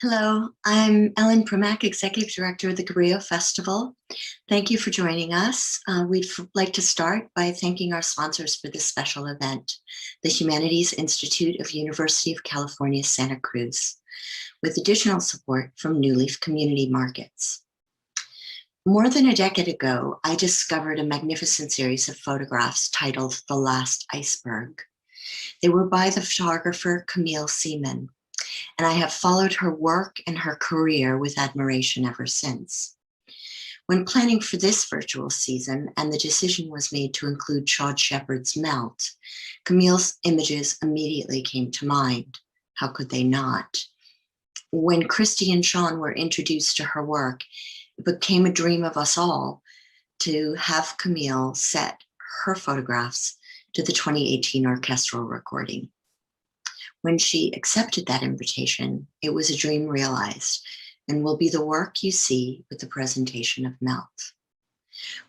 Hello, I'm Ellen Primack, Executive Director of the Cabrillo Festival. Thank you for joining us. We'd like to start by thanking our sponsors for this special event, the Humanities Institute of University of California, Santa Cruz, with additional support from New Leaf Community Markets. More than a decade ago, I discovered a magnificent series of photographs titled The Last Iceberg. They were by the photographer Camille Seaman, and I have followed her work and her career with admiration ever since. When planning for this virtual season and the decision was made to include Chad Shepard's Melt, Camille's images immediately came to mind. How could they not? When Cristi and Sean were introduced to her work, it became a dream of us all to have Camille set her photographs to the 2018 orchestral recording. When she accepted that invitation, it was a dream realized and will be the work you see with the presentation of Melt.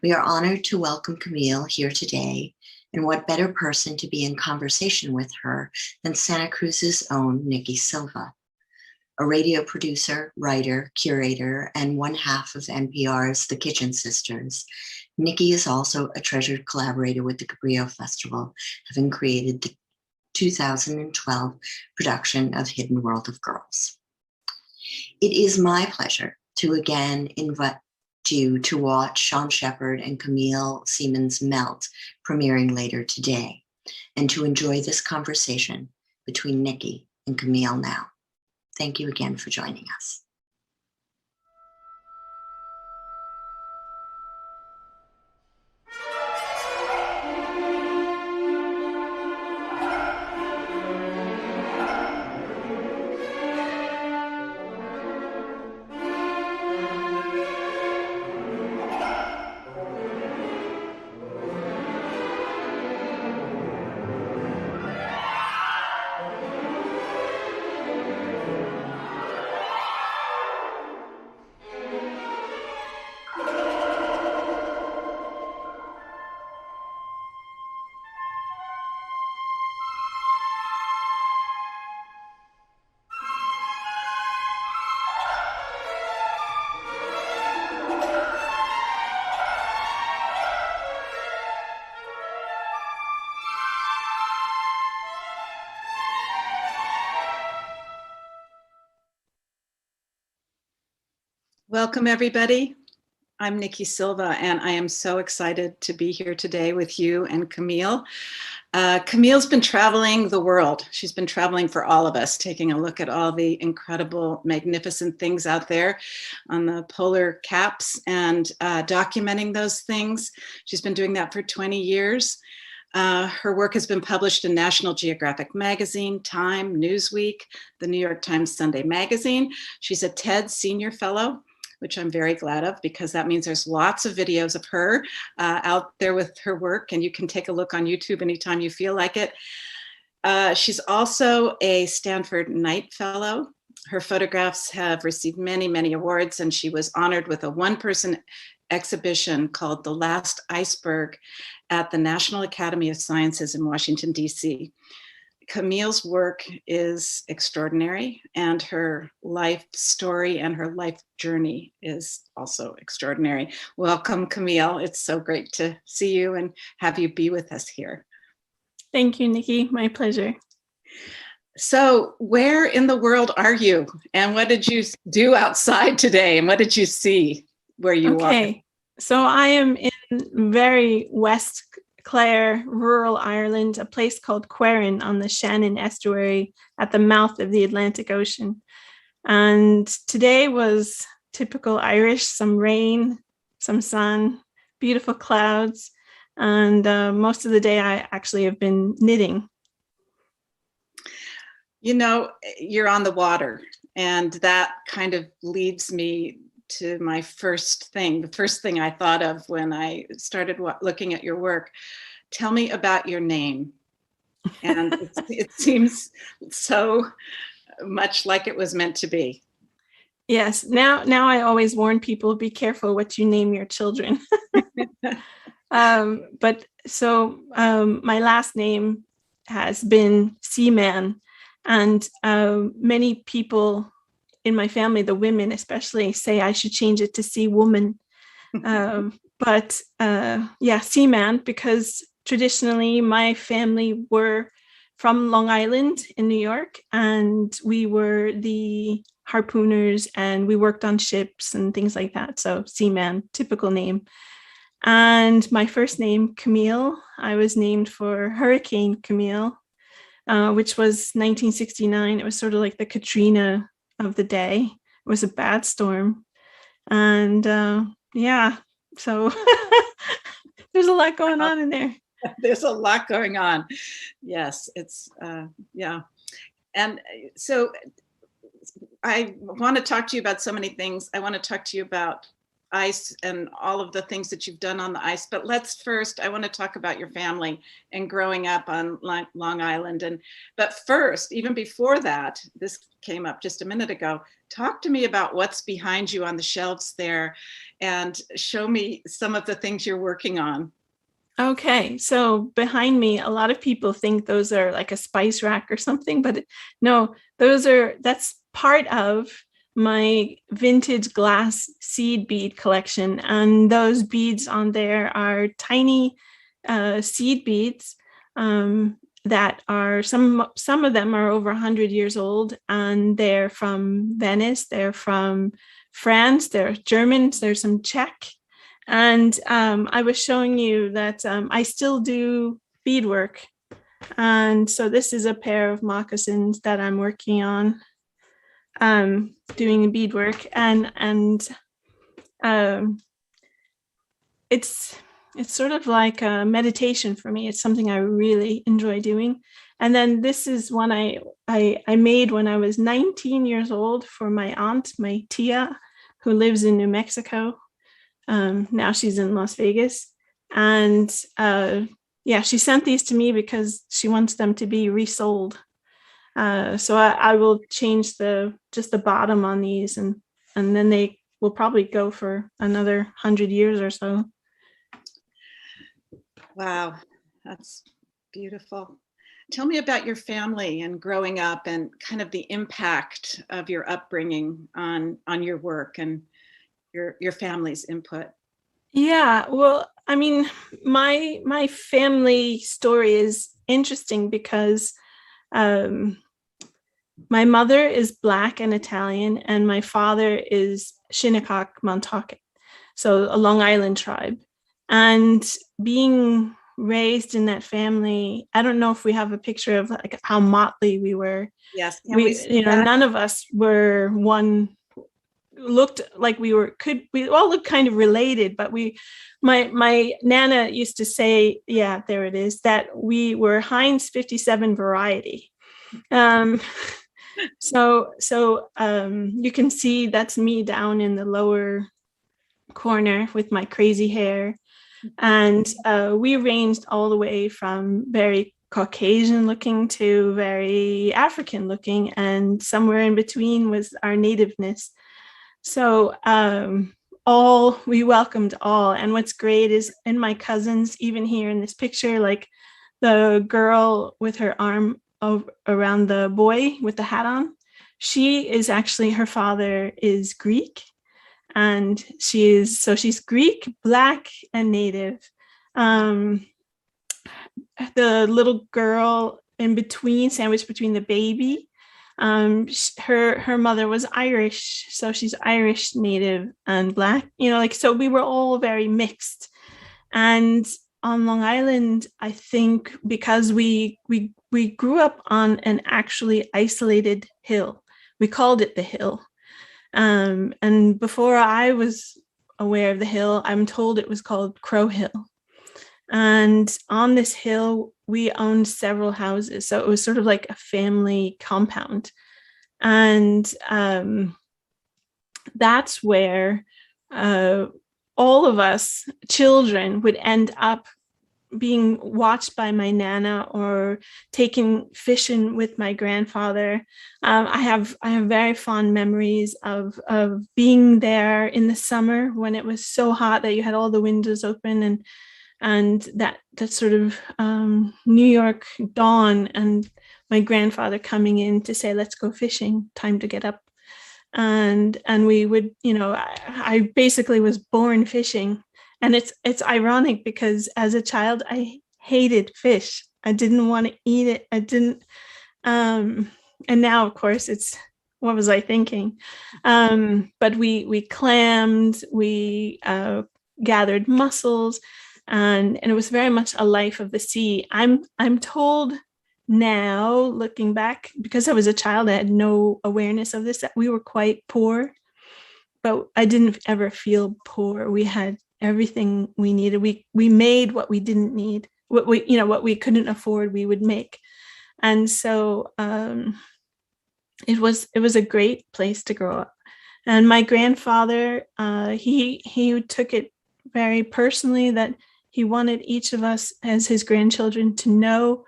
We are honored to welcome Camille here today, and what better person to be in conversation with her than Santa Cruz's own Nikki Silva, a radio producer, writer, curator, and one half of NPR's The Kitchen Sisters. Nikki is also a treasured collaborator with the Cabrillo Festival, having created the 2012 production of Hidden World of Girls. It is my pleasure to again invite you to watch Sean Shepard and Camille Seaman's Melt premiering later today, and to enjoy this conversation between Nikki and Camille now. Thank you again for joining us. Welcome, everybody. I'm Nikki Silva, and I am so excited to be here today with you and Camille. Camille's been traveling the world. She's been traveling for all of us, taking a look at all the incredible, magnificent things out there on the polar caps and documenting those things. She's been doing that for 20 years. Her work has been published in National Geographic magazine, Time, Newsweek, the New York Times Sunday magazine. She's a TED Senior Fellow, which I'm very glad of, because that means there's lots of videos of her out there with her work, and you can take a look on YouTube anytime you feel like it. She's also a Stanford Knight Fellow. Her photographs have received many, many awards, and she was honored with a one-person exhibition called The Last Iceberg at the National Academy of Sciences in Washington, D.C. Camille's work is extraordinary, and her life story and her life journey is also extraordinary. Welcome, Camille. It's so great to see you and have you be with us here. Thank you, Nikki. My pleasure. So where in the world are you? And what did you do outside today? And what did you see where you are? Okay, so I am in very West Clare, rural Ireland, a place called Querrin on the Shannon estuary at the mouth of the Atlantic Ocean. And today was typical Irish, some rain, some sun, beautiful clouds. And most of the day I actually have been knitting. You know, you're on the water, and that kind of leads me to my first thing, the first thing I thought of when I started looking at your work. Tell me about your name. And it seems so much like it was meant to be. Yes, now I always warn people, be careful what you name your children. But so my last name has been Seaman, and many people in my family, the women especially say I should change it to Sea Woman. But yeah, Seaman, because traditionally my family were from Long Island in New York, and we were the harpooners and we worked on ships and things like that. So Seaman, typical name. And my first name, Camille, I was named for Hurricane Camille, which was 1969. It was sort of like the Katrina of the day. It was a bad storm. And yeah, so there's a lot going on in there. There's a lot going on. Yes, it's, yeah. And so I want to talk to you about so many things. I want to talk to you about ice and all of the things that you've done on the ice. But let's first, I want to talk about your family and growing up on Long Island. But first, even before that, this came up just a minute ago, talk to me about what's behind you on the shelves there and show me some of the things you're working on. Okay, so behind me, a lot of people think those are like a spice rack or something, but no, that's part of my vintage glass seed bead collection. And those beads on there are tiny seed beads that are, some of them are over 100 years old, and they're from Venice, they're from France, they're Germans, there's some Czech. And I was showing you that I still do beadwork. And so this is a pair of moccasins that I'm working on, doing beadwork. And it's sort of like a meditation for me. It's something I really enjoy doing. And then this is one I made when I was 19 years old for my aunt, my tia, who lives in New Mexico. Now she's in Las Vegas, and yeah, she sent these to me because she wants them to be resold. So I will change just the bottom on these, and then they will probably go for another 100 years or so. Wow, that's beautiful. Tell me about your family and growing up and kind of the impact of your upbringing on your work and your family's input. Yeah, well, I mean, my family story is interesting because my mother is Black and Italian, and my father is Shinnecock Montauk, so a Long Island tribe. And being raised in that family, I don't know if we have a picture of like how motley we were. Yes, none of us were one. Looked like we all looked kind of related, but my Nana used to say, yeah, there it is, that we were Heinz 57 variety. So you can see that's me down in the lower corner with my crazy hair. And we ranged all the way from very Caucasian looking to very African looking, and somewhere in between was our nativeness. So we welcomed all. And what's great is in my cousins, even here in this picture, like the girl with her arm around the boy with the hat on, she is actually, her father is Greek. And she's Greek, Black, and Native. The little girl in between, sandwiched between the baby, her mother was Irish, so she's Irish, Native, and Black, so we were all very mixed. And on Long Island, I think because we grew up on an actually isolated hill, we called it the Hill. And before I was aware of the hill, I'm told it was called Crow Hill. And on this hill, we owned several houses. So it was sort of like a family compound. And that's where all of us children would end up being watched by my Nana or taken fishing with my grandfather. I have very fond memories of being there in the summer when it was so hot that you had all the windows open, and that sort of New York dawn, and my grandfather coming in to say, let's go fishing, time to get up. and we would, I basically was born fishing. And it's ironic because as a child, I hated fish. I didn't want to eat it. I didn't. And now, of course, it's, what was I thinking? But we clammed, we gathered mussels, and it was very much a life of the sea. I'm told now, looking back, because I was a child, I had no awareness of this, that we were quite poor, but I didn't ever feel poor. We had everything we needed. We made what we didn't need, what we couldn't afford, we would make. And so it was a great place to grow up. And my grandfather, he took it very personally, that he wanted each of us as his grandchildren to know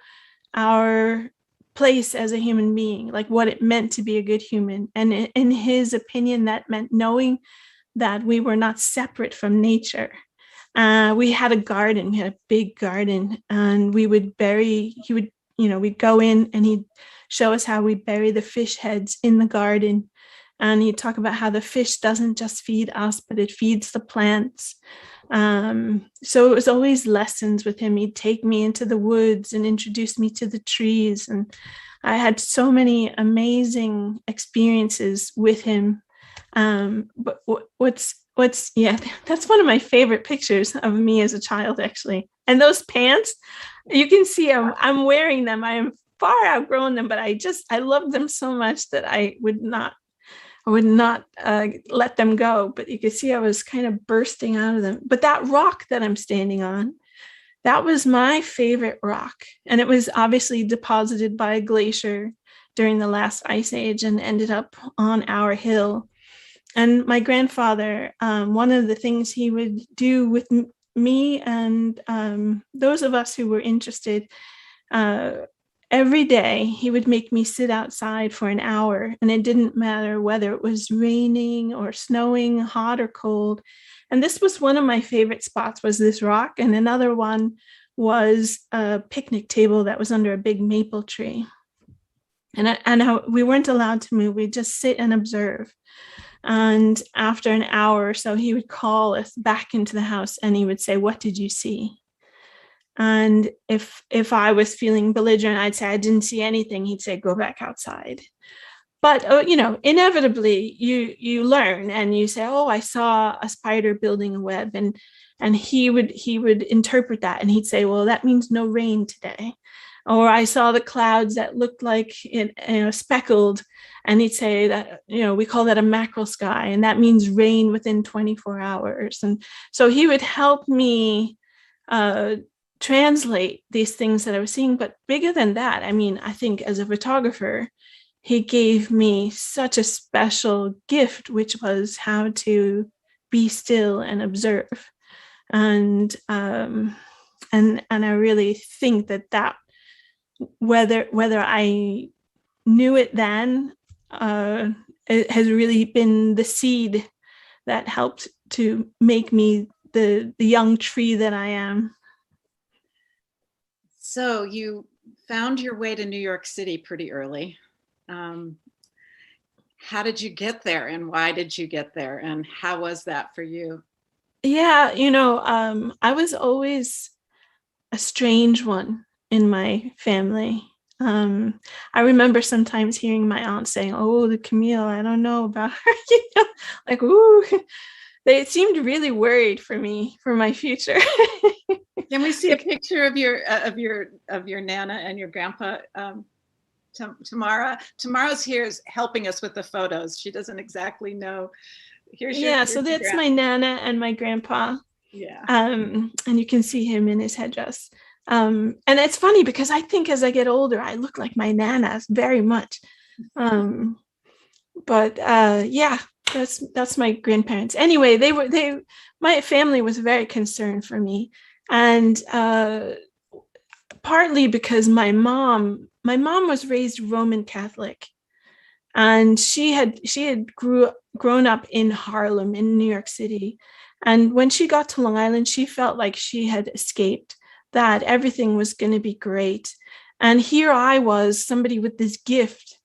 our place as a human being, like what it meant to be a good human. And in his opinion, that meant knowing that we were not separate from nature. We had a garden, we had a big garden, and we'd go in and he'd show us how we bury the fish heads in the garden. And he'd talk about how the fish doesn't just feed us, but it feeds the plants. So it was always lessons with him. He'd take me into the woods and introduce me to the trees. And I had so many amazing experiences with him. But that's one of my favorite pictures of me as a child, actually. And those pants, you can see I'm wearing them. I am far outgrown them, but I love them so much that I would not let them go. But you can see I was kind of bursting out of them. But that rock that I'm standing on, that was my favorite rock. And it was obviously deposited by a glacier during the last ice age and ended up on our hill. And my grandfather, one of the things he would do with me and those of us who were interested, every day he would make me sit outside for an hour, and it didn't matter whether it was raining or snowing, hot or cold. And this was one of my favorite spots, was this rock. And another one was a picnic table that was under a big maple tree. And we weren't allowed to move. We'd just sit and observe. And after an hour or so, he would call us back into the house and he would say, "What did you see?" And if I was feeling belligerent, I'd say, "I didn't see anything." He'd say, "Go back outside." But, inevitably you learn and you say, "Oh, I saw a spider building a web." And he would interpret that and he'd say, "Well, that means no rain today." Or I saw the clouds that looked like speckled, and he'd say that, we call that a mackerel sky, and that means rain within 24 hours. And so he would help me translate these things that I was seeing. But bigger than that, I think as a photographer, he gave me such a special gift, which was how to be still and observe. And I really think that whether I knew it then, it has really been the seed that helped to make me the young tree that I am. So you found your way to New York City pretty early. How did you get there, and why did you get there, and how was that for you? Yeah, I was always a strange one in my family. I remember sometimes hearing my aunt saying, "Oh, the Camille, I don't know about her," like, ooh, they seemed really worried for me, for my future. Can we see a picture of your Nana and your grandpa, Tamara? Tamara's here is helping us with the photos. She doesn't exactly know. So that's my Nana and my grandpa. Yeah. And you can see him in his headdress. And it's funny because I think as I get older, I look like my Nanas very much. That's my grandparents. Anyway, my family was very concerned for me. And partly because my mom was raised Roman Catholic, and she had grown up in Harlem in New York City. And when she got to Long Island, she felt like she had escaped, that everything was going to be great. And here I was, somebody with this gift,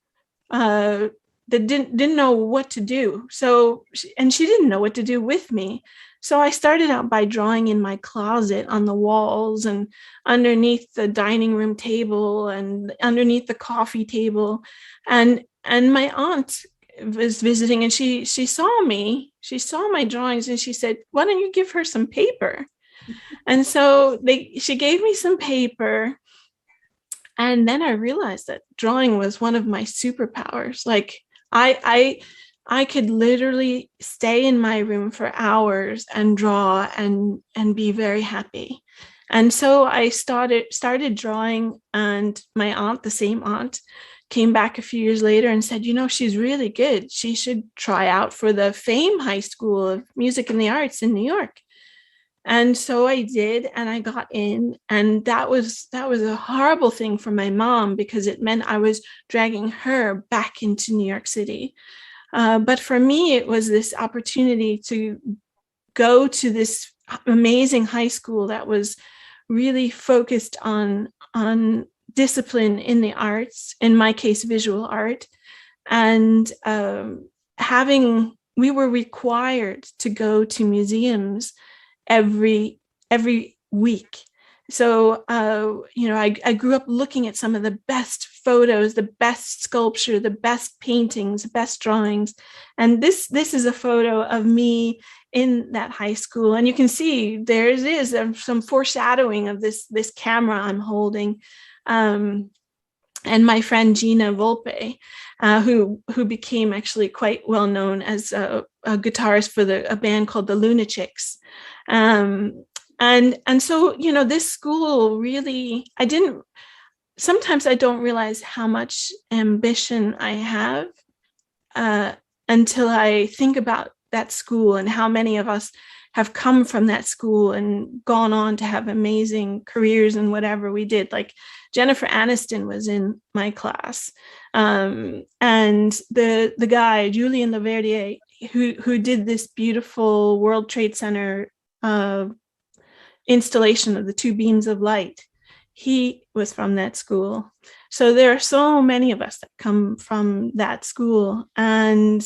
that didn't know what to do. So, and she didn't know what to do with me. So I started out by drawing in my closet on the walls and underneath the dining room table and underneath the coffee table. And my aunt was visiting, and she saw my drawings, and she said, "Why don't you give her some paper?" And so she gave me some paper. And then I realized that drawing was one of my superpowers. Like I could literally stay in my room for hours and draw and be very happy. And so I started drawing, and my aunt, the same aunt, came back a few years later and said, she's really good. She should try out for the FAME High School of Music and the Arts in New York. And so I did, and I got in, and that was a horrible thing for my mom, because it meant I was dragging her back into New York City. But for me, it was this opportunity to go to this amazing high school that was really focused on discipline in the arts, in my case, visual art. And we were required to go to museums every week. So, I grew up looking at some of the best photos, the best sculpture, the best paintings, the best drawings. And this is a photo of me in that high school. And you can see there is some foreshadowing of this camera I'm holding. And my friend Gina Volpe, who became actually quite well known as a guitarist for a band called the Lunatics. And so, this school really, sometimes I don't realize how much ambition I have until I think about that school and how many of us have come from that school and gone on to have amazing careers in whatever we did. Like Jennifer Aniston was in my class. And the guy, Julien Laverdier, who did this beautiful World Trade Center installation of the two beams of light, he was from that school. So there are so many of us that come from that school. And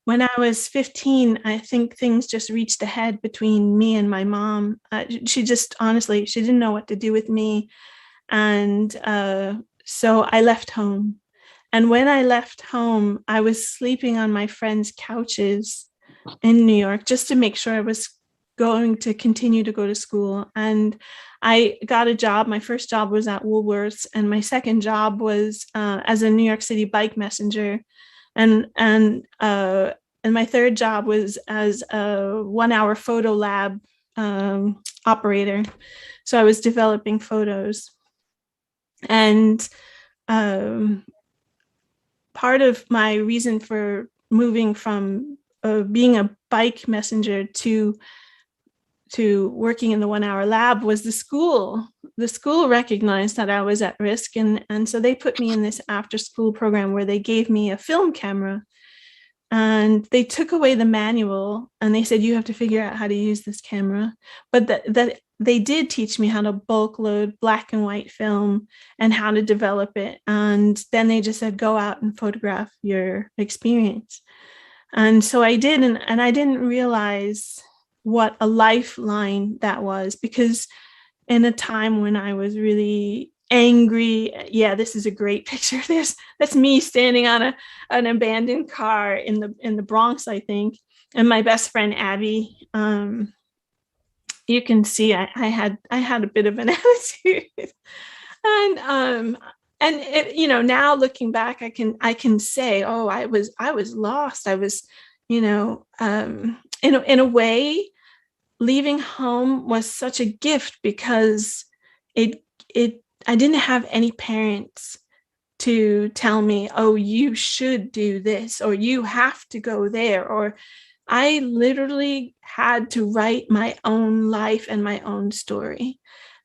when I was 15, I think things just reached a head between me and my mom. She didn't know what to do with me. And so I left home. And when I left home, I was sleeping on my friends' couches in New York just to make sure I was going to continue to go to school. And I got a job. My first job was at Woolworths, and my second job was as a New York City bike messenger. And my third job was as a 1 hour photo lab operator. So I was developing photos. And part of my reason for moving from being a bike messenger to working in the 1 hour lab was the school. The school recognized that I was at risk. And so they put me in this after school program where they gave me a film camera, and they took away the manual, and they said, you have to figure out how to use this camera. But that they did teach me how to bulk load black and white film and how to develop it. And then they just said, go out and photograph your experience. And so I did, and I didn't realize what a lifeline that was, because in a time when I was really angry, this is a great picture. That's me standing on an abandoned car in the Bronx, I think, and my best friend Abby. You can see I had a bit of an attitude, and it, now looking back, I can say, oh, I was lost. I was, in a way, leaving home was such a gift, because I didn't have any parents to tell me, oh, you should do this, or you have to go there, or I literally had to write my own life and my own story.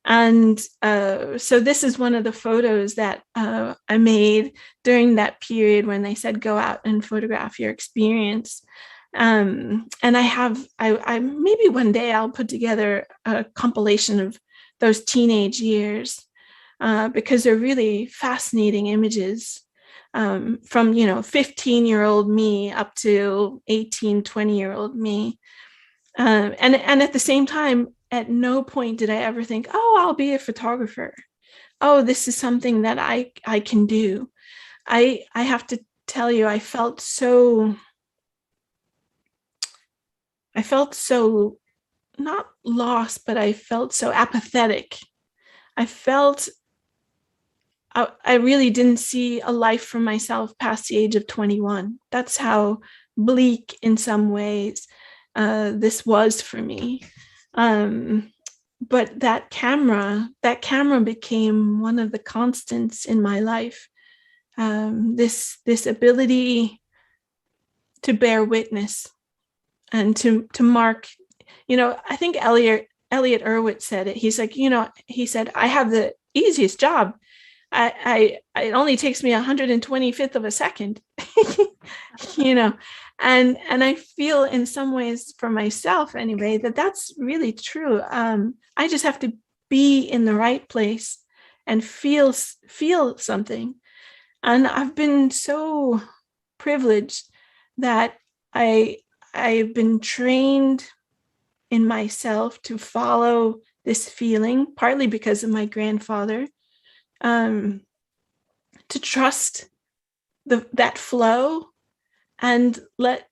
And so this is one of the photos that I made during that period when they said, go out and photograph your experience. And I maybe one day I'll put together a compilation of those teenage years, because they're really fascinating images. from, 15-year-old me up to 18, 20-year-old me. And at the same time, at no point did I ever think, oh, I'll be a photographer. Oh, this is something that I can do. I have to tell you, I felt so not lost, but I felt so apathetic. I really didn't see a life for myself past the age of 21. That's how bleak in some ways this was for me. But that camera became one of the constants in my life. This ability to bear witness and to mark, I think Elliot Erwitt said it. He's like, he said, I have the easiest job. It only takes me 125th of a second, and I feel in some ways for myself anyway, that's really true. I just have to be in the right place and feel something. And I've been so privileged that I've been trained in myself to follow this feeling, partly because of my grandfather, to trust that flow and let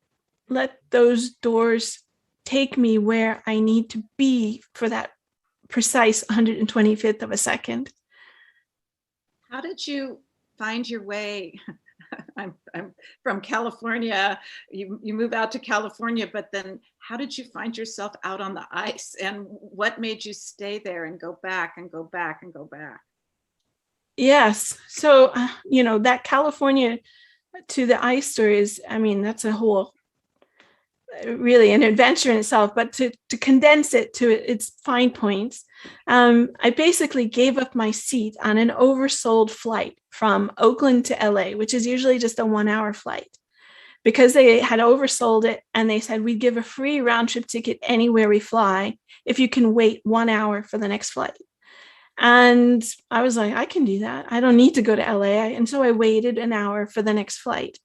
those doors take me where I need to be for that precise 125th of a second. How did you find your way? I'm from California. You move out to California, but then how did you find yourself out on the ice? And what made you stay there and go back and go back and go back? Yes. So, that California to the ice story is, that's a whole, really an adventure in itself, but to condense it to its fine points, I basically gave up my seat on an oversold flight from Oakland to LA, which is usually just a 1-hour flight, because they had oversold it. And they said, we give a free round trip ticket anywhere we fly if you can wait 1 hour for the next flight. And I was like, I can do that. I don't need to go to LA. And so I waited an hour for the next flight.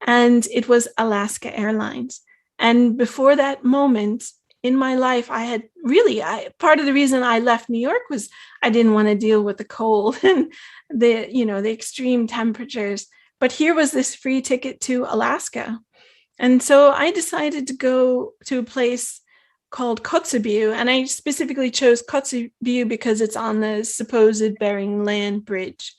And it was Alaska Airlines. And before that moment in my life, I had really, part of the reason I left New York was I didn't want to deal with the cold and the extreme temperatures. But here was this free ticket to Alaska. And so I decided to go to a place called Kotzebue, and I specifically chose Kotzebue because it's on the supposed Bering Land Bridge.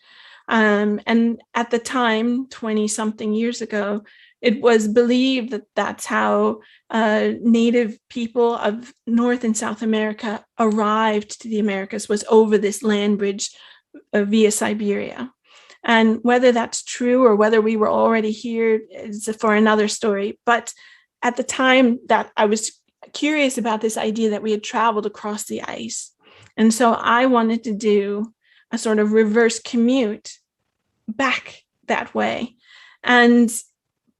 And at the time, 20-something years ago, it was believed that that's how Native people of North and South America arrived to the Americas, was over this land bridge via Siberia. And whether that's true or whether we were already here is for another story. But at the time that I was curious about this idea that we had traveled across the ice. And so I wanted to do a sort of reverse commute back that way. And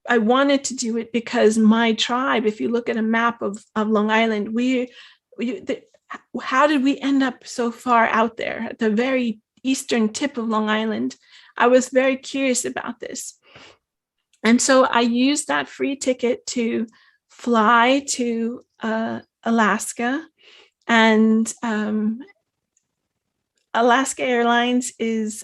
I wanted to do it because my tribe, if you look at a map of Long Island, how did we end up so far out there at the very eastern tip of Long Island? I was very curious about this. And so I used that free ticket to fly to Alaska, and Alaska Airlines is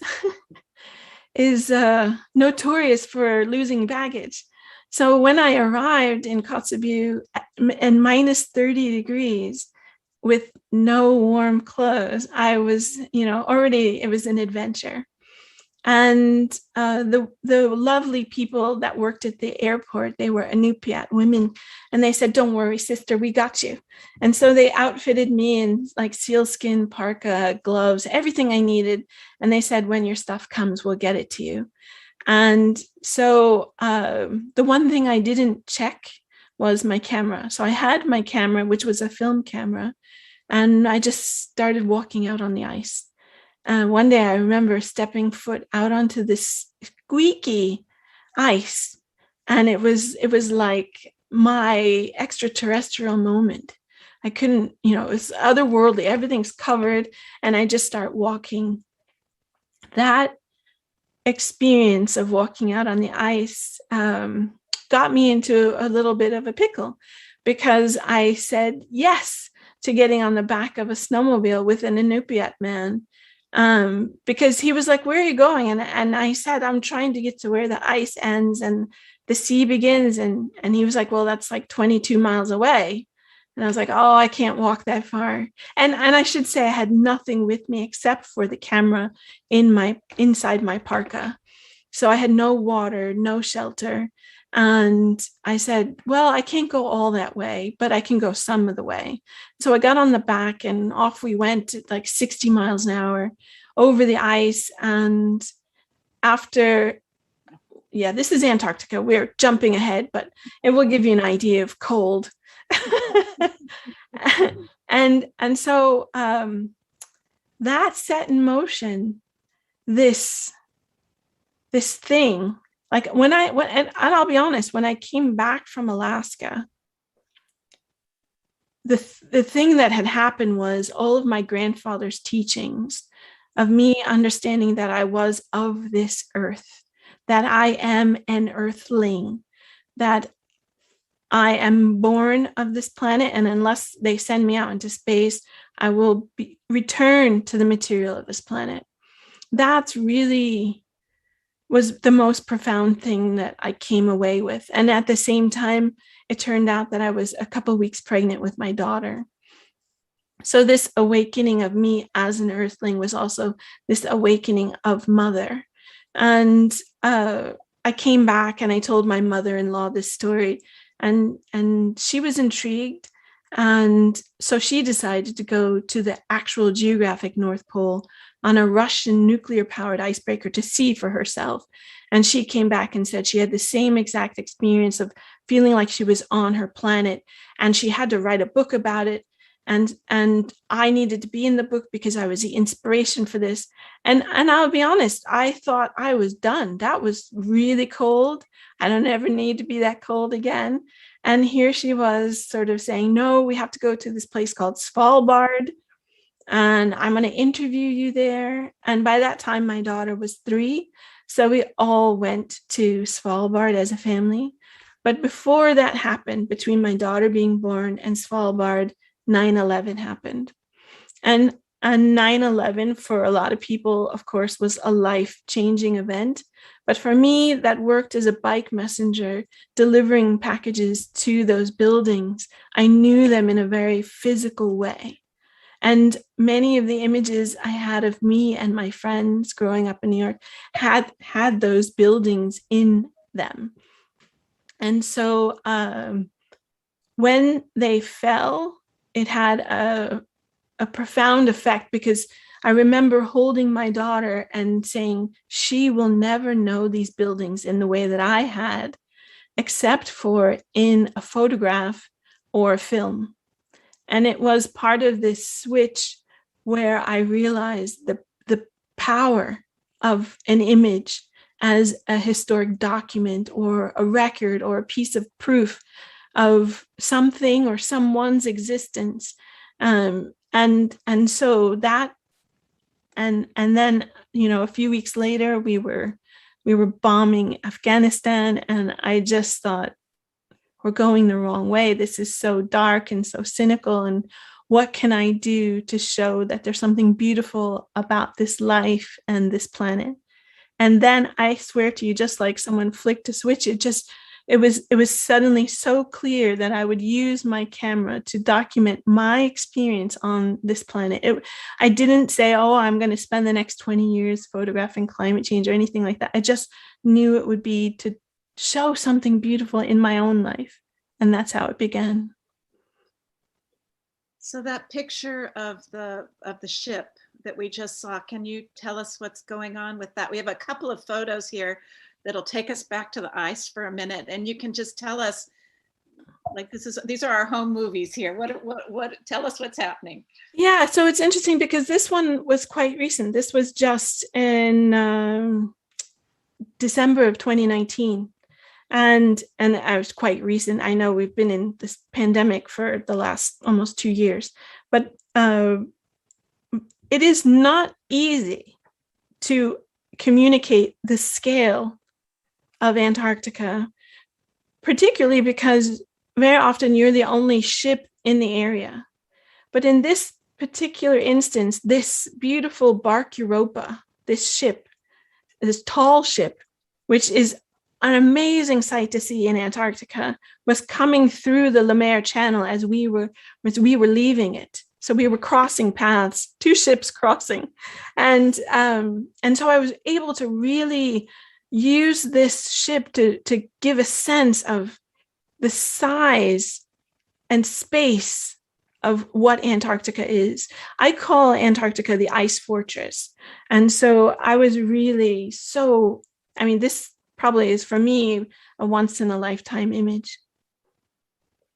notorious for losing baggage. So when I arrived in Kotzebue and minus 30 degrees with no warm clothes, I was, already, it was an adventure. And the lovely people that worked at the airport, they were Inupiat women, and they said, "Don't worry, sister, we got you." And so they outfitted me in like sealskin, parka, gloves, everything I needed. And they said, "When your stuff comes, we'll get it to you." And so the one thing I didn't check was my camera. So I had my camera, which was a film camera, and I just started walking out on the ice. One day I remember stepping foot out onto this squeaky ice, and it was like my extraterrestrial moment. I couldn't, it was otherworldly, everything's covered, and I just start walking. That experience of walking out on the ice got me into a little bit of a pickle, because I said yes to getting on the back of a snowmobile with an Inupiat man, because he was like, "Where are you going?" And I said, "I'm trying to get to where the ice ends and the sea begins." And he was like, "Well, that's like 22 miles away." And I was like, "Oh, I can't walk that far." And I should say I had nothing with me except for the camera inside my parka. So I had no water, no shelter. And I said, "Well, I can't go all that way, but I can go some of the way." So I got on the back and off we went at like 60 miles an hour over the ice. And after, yeah, this is Antarctica. We're jumping ahead, but it will give you an idea of cold. and so that set in motion this thing. Like and I'll be honest, when I came back from Alaska, the thing that had happened was all of my grandfather's teachings of me understanding that I was of this earth, that I am an earthling, that I am born of this planet, and unless they send me out into space, I will return to the material of this planet. That's really was the most profound thing that I came away with. And at the same time, it turned out that I was a couple of weeks pregnant with my daughter. So this awakening of me as an earthling was also this awakening of mother. And I came back and I told my mother-in-law this story, and she was intrigued. And so she decided to go to the actual geographic North Pole on a Russian nuclear-powered icebreaker to see for herself. And she came back and said she had the same exact experience of feeling like she was on her planet, and she had to write a book about it. And I needed to be in the book because I was the inspiration for this. And I'll be honest, I thought I was done. That was really cold. I don't ever need to be that cold again. And here she was sort of saying, "No, we have to go to this place called Svalbard, and I'm going to interview you there." And by that time, my daughter was 3. So we all went to Svalbard as a family. But before that happened, between my daughter being born and Svalbard, 9/11 happened. And 9/11 for a lot of people, of course, was a life-changing event. But for me, that worked as a bike messenger, delivering packages to those buildings. I knew them in a very physical way. And many of the images I had of me and my friends growing up in New York had those buildings in them. And so when they fell, it had a profound effect, because I remember holding my daughter and saying, she will never know these buildings in the way that I had, except for in a photograph or a film. And it was part of this switch where I realized the power of an image as a historic document or a record or a piece of proof of something or someone's existence. And so that, and then, you know, a few weeks later, we were bombing Afghanistan, and I just thought, we're going the wrong way. This is so dark and so cynical. And what can I do to show that there's something beautiful about this life and this planet? And then I swear to you, just like someone flicked a switch, it was suddenly so clear that I would use my camera to document my experience on this planet. I didn't say, oh, I'm going to spend the next 20 years photographing climate change or anything like that. I just knew it would be to show something beautiful in my own life. And that's how it began. So that picture of the ship that we just saw, can you tell us what's going on with that? We have a couple of photos here that'll take us back to the ice for a minute, and you can just tell us, like, these are our home movies here. What tell us what's happening. Yeah, so it's interesting because this one was quite recent. This was just in December of 2019. And I was quite recent. I know we've been in this pandemic for the last almost 2 years, but it is not easy to communicate the scale of Antarctica, particularly because very often you're the only ship in the area. But in this particular instance, this beautiful bark Europa, this ship, this tall ship, which is an amazing sight to see in Antarctica, was coming through the Lemaire Channel as we were leaving it. So we were crossing paths, two ships crossing, and so I was able to really use this ship to give a sense of the size and space of what Antarctica is. I call Antarctica the ice fortress. And so I was really this probably is for me a once in a lifetime image.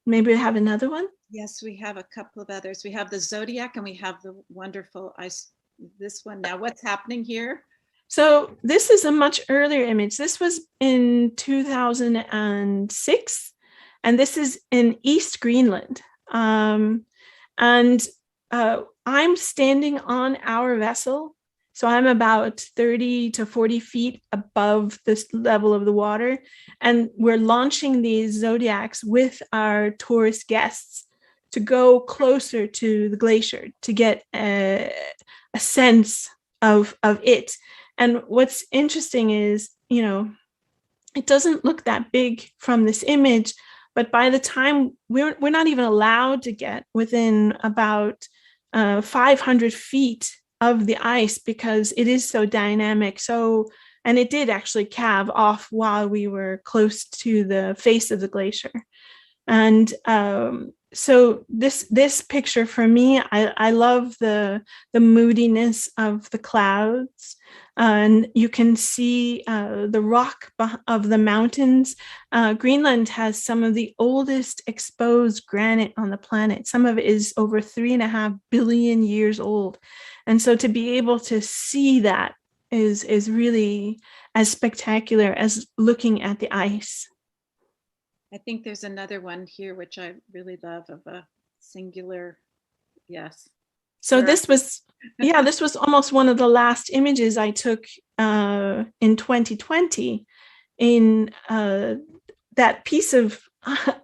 Maybe we have another one? Yes, we have a couple of others. We have the Zodiac and we have the wonderful ice, this one. Now what's happening here? So this is a much earlier image. This was in 2006, and this is in East Greenland. I'm standing on our vessel. So I'm about 30 to 40 feet above this level of the water. And we're launching these Zodiacs with our tourist guests to go closer to the glacier to get a sense of it. And what's interesting is, it doesn't look that big from this image, but by the time we're not even allowed to get within about 500 feet of the ice because it is so dynamic. And it did actually calve off while we were close to the face of the glacier. And so this picture for me, I love the moodiness of the clouds. And you can see the rock of the mountains. Greenland has some of the oldest exposed granite on the planet. Some of it is over 3.5 billion years old. And so to be able to see that is really as spectacular as looking at the ice. I think there's another one here, which I really love, of a singular, yes. So this was almost one of the last images I took in 2020. In that piece of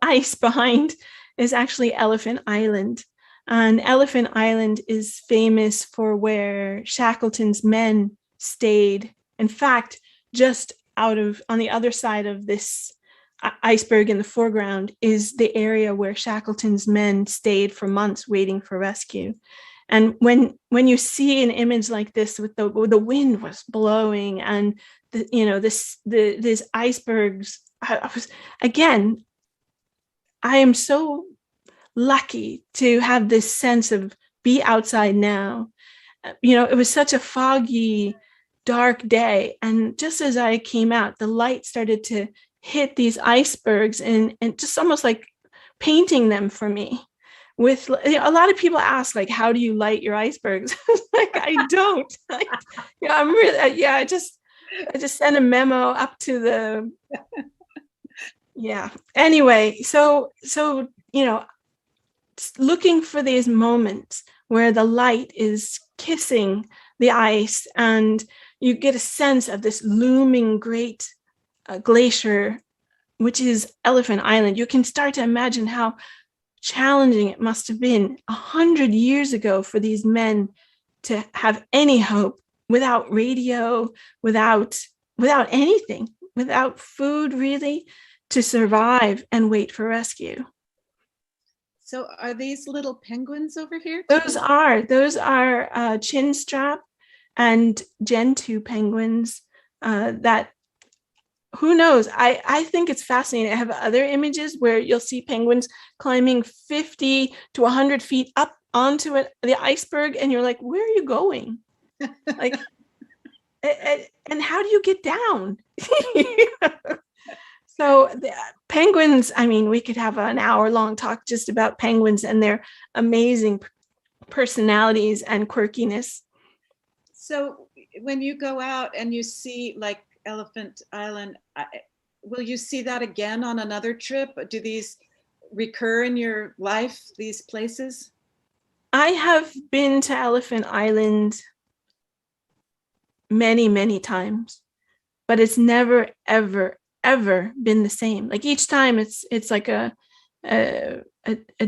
ice behind is actually Elephant Island. And Elephant Island is famous for where Shackleton's men stayed. In fact, just on the other side of this iceberg in the foreground is the area where Shackleton's men stayed for months waiting for rescue. And when you see an image like this with the wind was blowing and these icebergs, I am so lucky to have this sense of be outside now. It was such a foggy, dark day, and just as I came out, the light started to hit these icebergs and just almost like painting them for me. With a lot of people ask, like, how do you light your icebergs? Like, I don't. I'm really, I just sent a memo up to the, yeah. Anyway, so looking for these moments where the light is kissing the ice and you get a sense of this looming great glacier, which is Elephant Island. You can start to imagine how challenging it must have been 100 years ago for these men to have any hope without radio, without anything, without food really, to survive and wait for rescue. So are these little penguins over here? Those are chinstrap and Gentoo penguins that, who knows? I think it's fascinating. I have other images where you'll see penguins climbing 50 to 100 feet up onto the iceberg, and you're like, where are you going? Like, and how do you get down? So the penguins, we could have an hour-long talk just about penguins and their amazing personalities and quirkiness. So when you go out and you see like Elephant Island, will you see that again on another trip? Do these recur in your life, these places? I have been to Elephant Island many, many times, but it's never, ever, ever been the same. Like each time it's like a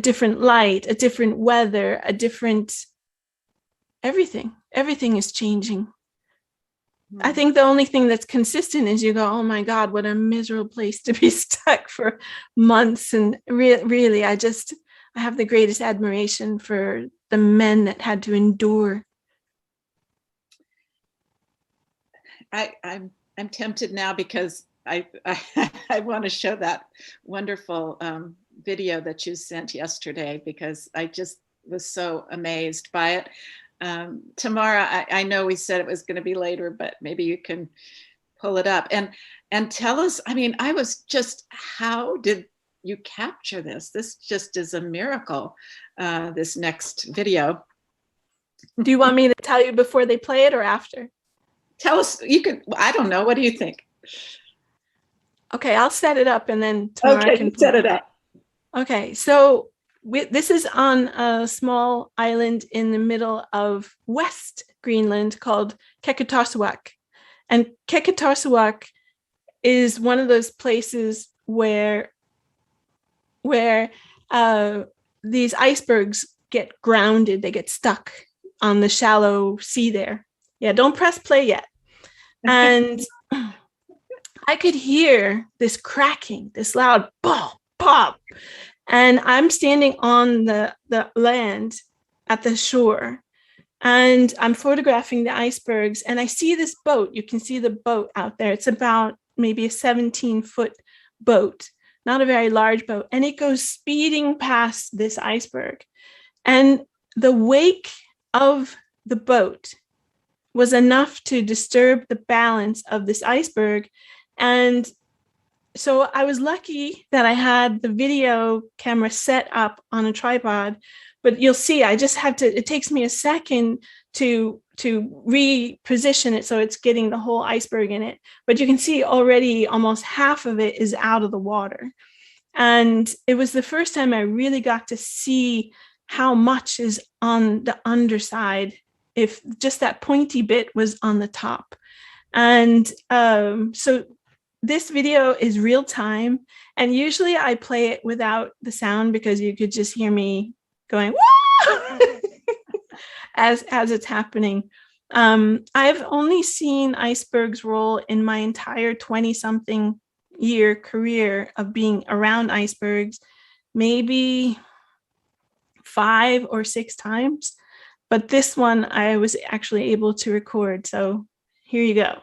different light, a different weather, a different everything. Everything is changing. I think the only thing that's consistent is you go, oh my God, what a miserable place to be stuck for months. And really, I have the greatest admiration for the men that had to endure. I'm tempted now because I want to show that wonderful video that you sent yesterday, because I just was so amazed by it. Tamara, I know we said it was going to be later, but maybe you can pull it up and tell us. I mean, I was just, how did you capture this? This just is a miracle, this next video. Do you want me to tell you before they play it or after? Tell us, you could, I don't know, what do you think? Okay, I'll set it up and then Tamara can set it up. Okay, so this is on a small island in the middle of West Greenland called Qeqertarsuaq. And Qeqertarsuaq is one of those places where these icebergs get grounded, they get stuck on the shallow sea there. Yeah, don't press play yet. And I could hear this cracking, this loud pop, pop. And I'm standing on the land at the shore, and I'm photographing the icebergs, and I see this boat. You can see the boat out there. It's about maybe a 17-foot boat, not a very large boat. And it goes speeding past this iceberg. And the wake of the boat was enough to disturb the balance of this iceberg. And so I was lucky that I had the video camera set up on a tripod, but you'll see, I just have to, it takes me a second to reposition it so it's getting the whole iceberg in it. But you can see already almost half of it is out of the water. And it was the first time I really got to see how much is on the underside, if just that pointy bit was on the top. And so this video is real time, and usually I play it without the sound because you could just hear me going woo! as it's happening. I've only seen icebergs roll in my entire 20-something year career of being around icebergs, maybe 5 or 6 times, but this one I was actually able to record. So here you go.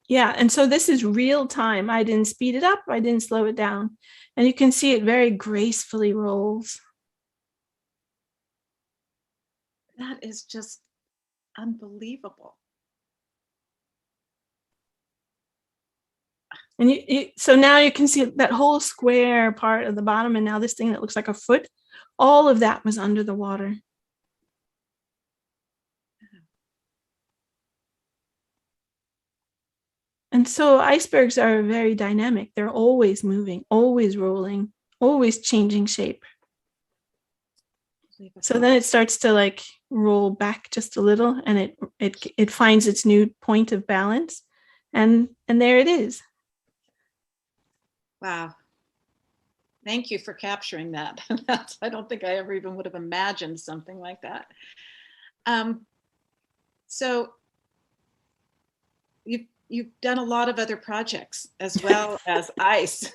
Yeah, and so this is real time. I didn't speed it up, I didn't slow it down. And you can see it very gracefully rolls. That is just unbelievable. And so now you can see that whole square part of the bottom, and now this thing that looks like a foot, all of that was under the water. And so icebergs are very dynamic. They're always moving, always rolling, always changing shape. So then it starts to like roll back just a little, and it finds its new point of balance, and there it is. Wow. Thank you for capturing that. I don't think I ever even would have imagined something like that. So you've done a lot of other projects as well as ice.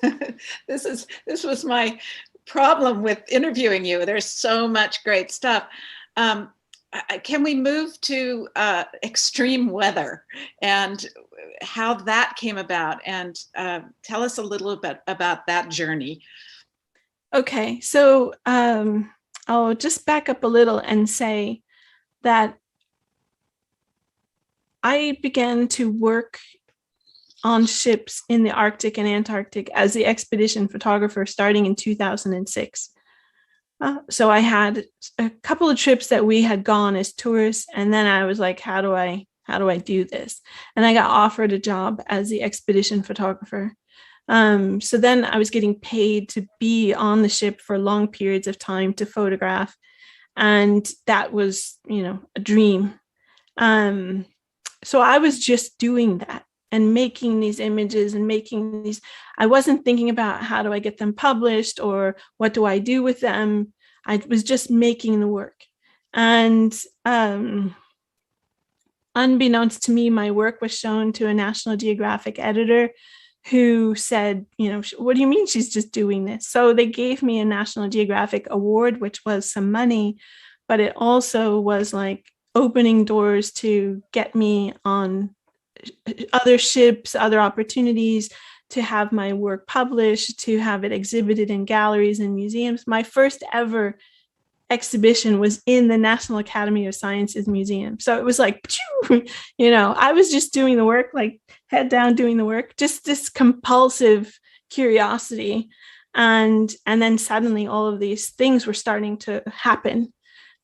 This was my problem with interviewing you. There's so much great stuff. Can we move to extreme weather and how that came about, and tell us a little bit about that journey? Okay, so I'll just back up a little and say that I began to work on ships in the Arctic and Antarctic as the expedition photographer starting in 2006. So I had a couple of trips that we had gone as tourists, and then I was like, how do I do this? And I got offered a job as the expedition photographer. So then I was getting paid to be on the ship for long periods of time to photograph. And that was, a dream. So I was just doing that and making these images and making these. I wasn't thinking about how do I get them published or what do I do with them. I was just making the work. And unbeknownst to me, my work was shown to a National Geographic editor who said, what do you mean she's just doing this? So they gave me a National Geographic award, which was some money, but it also was like opening doors to get me on other ships, other opportunities, to have my work published, to have it exhibited in galleries and museums. My first ever exhibition was in the National Academy of Sciences Museum. So it was like, I was just doing the work, like head down doing the work, just this compulsive curiosity. And then suddenly all of these things were starting to happen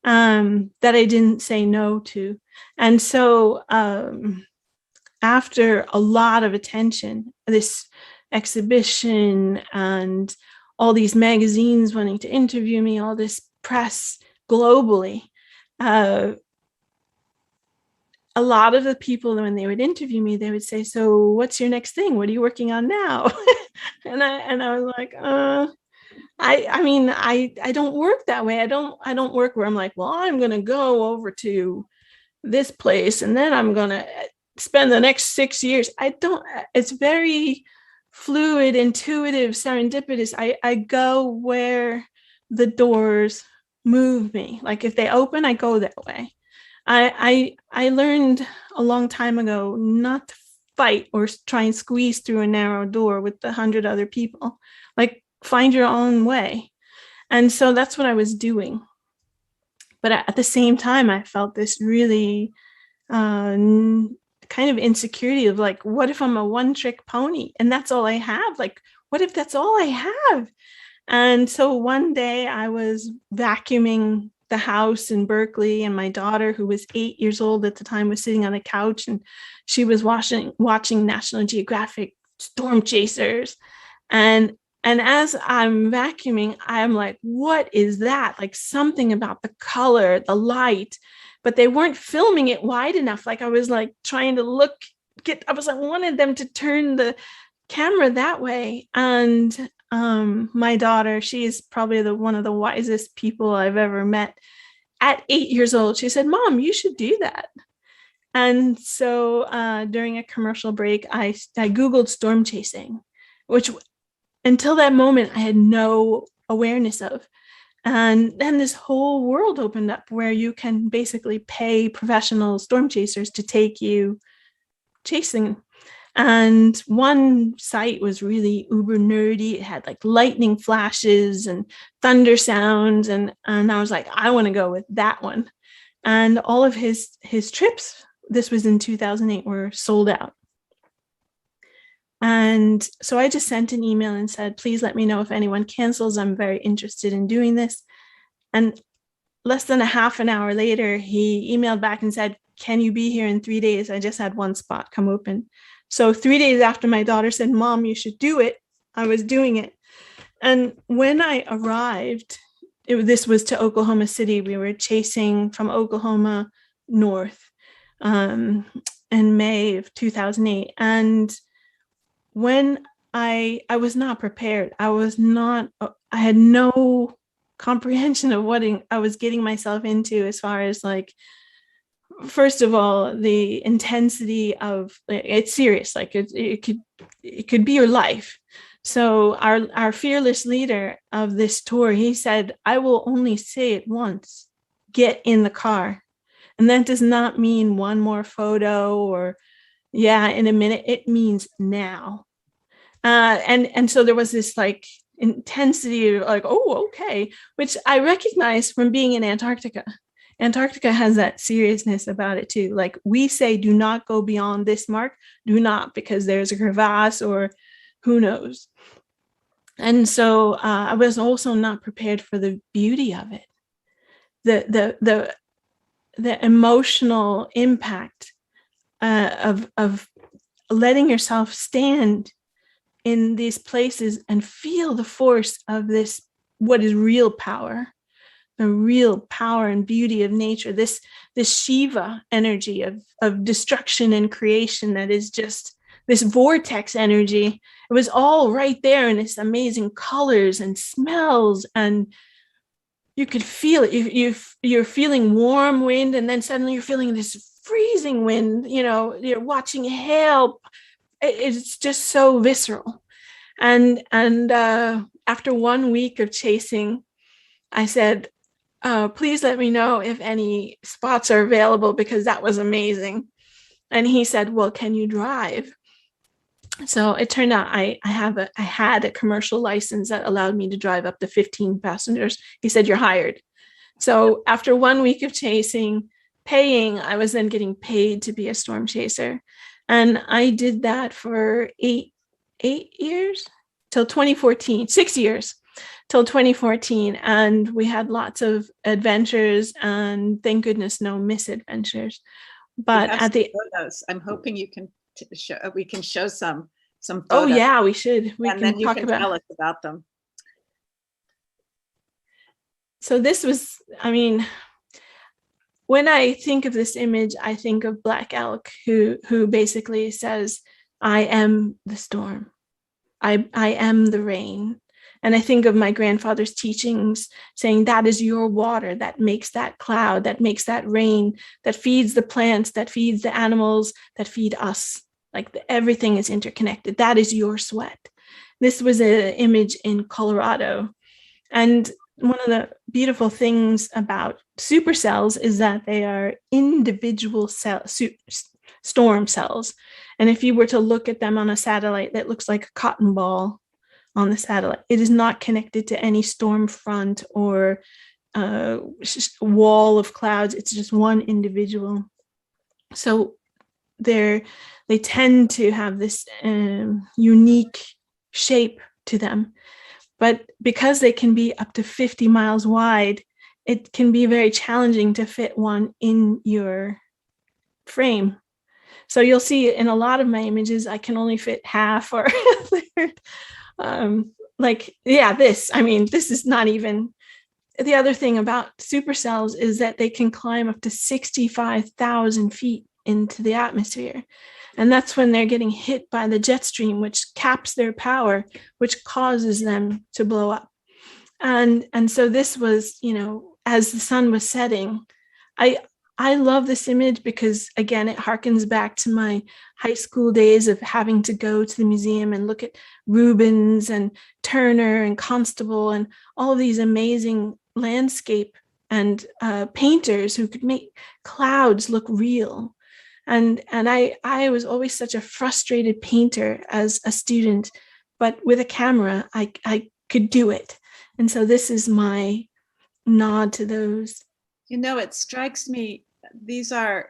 that I didn't say no to. And so after a lot of attention, this exhibition and all these magazines wanting to interview me, all this press globally, a lot of the people, when they would interview me, they would say, so what's your next thing? What are you working on now? and I was like, I don't work that way. I don't work where I'm like, well, I'm going to go over to this place and then I'm going to spend the next 6 years. It's very fluid, intuitive, serendipitous. I go where the doors move me. Like if they open, I go that way. I learned a long time ago not to fight or try and squeeze through a narrow door with 100 other people. Like find your own way. And so that's what I was doing. But at the same time, I felt this really kind of insecurity of like, what if I'm a one-trick pony and that's all I have? Like, what if that's all I have? And so one day I was vacuuming the house in Berkeley, and my daughter, who was 8 years old at the time, was sitting on a couch, and she was watching National Geographic Storm Chasers. And as I'm vacuuming, I'm like, what is that? Like something about the color, the light, but they weren't filming it wide enough. Like I was like trying to I wanted them to turn the camera that way. And my daughter, she is probably one of the wisest people I've ever met. At 8 years old, she said, Mom, you should do that. And so during a commercial break, I Googled storm chasing, which until that moment I had no awareness of. And then this whole world opened up where you can basically pay professional storm chasers to take you chasing. And one site was really uber nerdy. It had like lightning flashes and thunder sounds. And I was like, I want to go with that one. And all of his trips, this was in 2008, were sold out. And so I just sent an email and said, please let me know if anyone cancels. I'm very interested in doing this. And less than a half an hour later, he emailed back and said, can you be here in 3 days? I just had one spot come open. So 3 days after my daughter said, Mom, you should do it, I was doing it. And when I arrived, this was to Oklahoma City. We were chasing from Oklahoma north in May of 2008. And when I was not prepared, I had no comprehension of what I was getting myself into, as far as like, first of all, the intensity of it's serious. Like it could be your life. So our fearless leader of this tour, he said, I will only say it once, get in the car. And that does not mean one more photo or in a minute. It means now. And so there was this like intensity of like, oh, okay, which I recognize from being in Antarctica. Antarctica has that seriousness about it too. Like we say, do not go beyond this mark, do not, because there's a crevasse or who knows. And so I was also not prepared for the beauty of it. The emotional impact of letting yourself stand in these places and feel the force of this, what is real power, the real power and beauty of nature, this Shiva energy of destruction and creation that is just this vortex energy. It was all right there in this amazing colors and smells, and you could feel it. You're feeling warm wind, and then suddenly you're feeling this freezing wind, you're watching hail. It's just so visceral. And after 1 week of chasing, I said, please let me know if any spots are available, because that was amazing. And he said, well, can you drive? So it turned out I had a commercial license that allowed me to drive up to 15 passengers. He said, you're hired. So after 1 week of chasing, paying, I was then getting paid to be a storm chaser. And I did that for eight years till 2014, 6 years till 2014. And we had lots of adventures, and thank goodness no misadventures. But at the photos, I'm hoping you can show, we can show some photos. Oh yeah, we should. We and can then you talk can about. tell us about them. So this was, I mean, when I think of this image, I think of Black Elk, who basically says, I am the storm. I am the rain. And I think of my grandfather's teachings saying that is your water that makes that cloud, that makes that rain, that feeds the plants, that feeds the animals, that feed us. Like everything is interconnected. That is your sweat. This was an image in Colorado. And one of the beautiful things about supercells is that they are individual storm cells. And if you were to look at them on a satellite, that looks like a cotton ball on the satellite. It is not connected to any storm front or wall of clouds. It's just one individual. So they tend to have this unique shape to them. But because they can be up to 50 miles wide, it can be very challenging to fit one in your frame. So you'll see in a lot of my images, I can only fit half or a third. This is not even. The other thing about supercells is that they can climb up to 65,000 feet into the atmosphere. And that's when they're getting hit by the jet stream, which caps their power, which causes them to blow up. And so this was, as the sun was setting, I love this image because, again, it harkens back to my high school days of having to go to the museum and look at Rubens and Turner and Constable and all of these amazing landscape and painters who could make clouds look real. And I was always such a frustrated painter as a student, but with a camera, I could do it. And so this is my nod to those. It strikes me, these are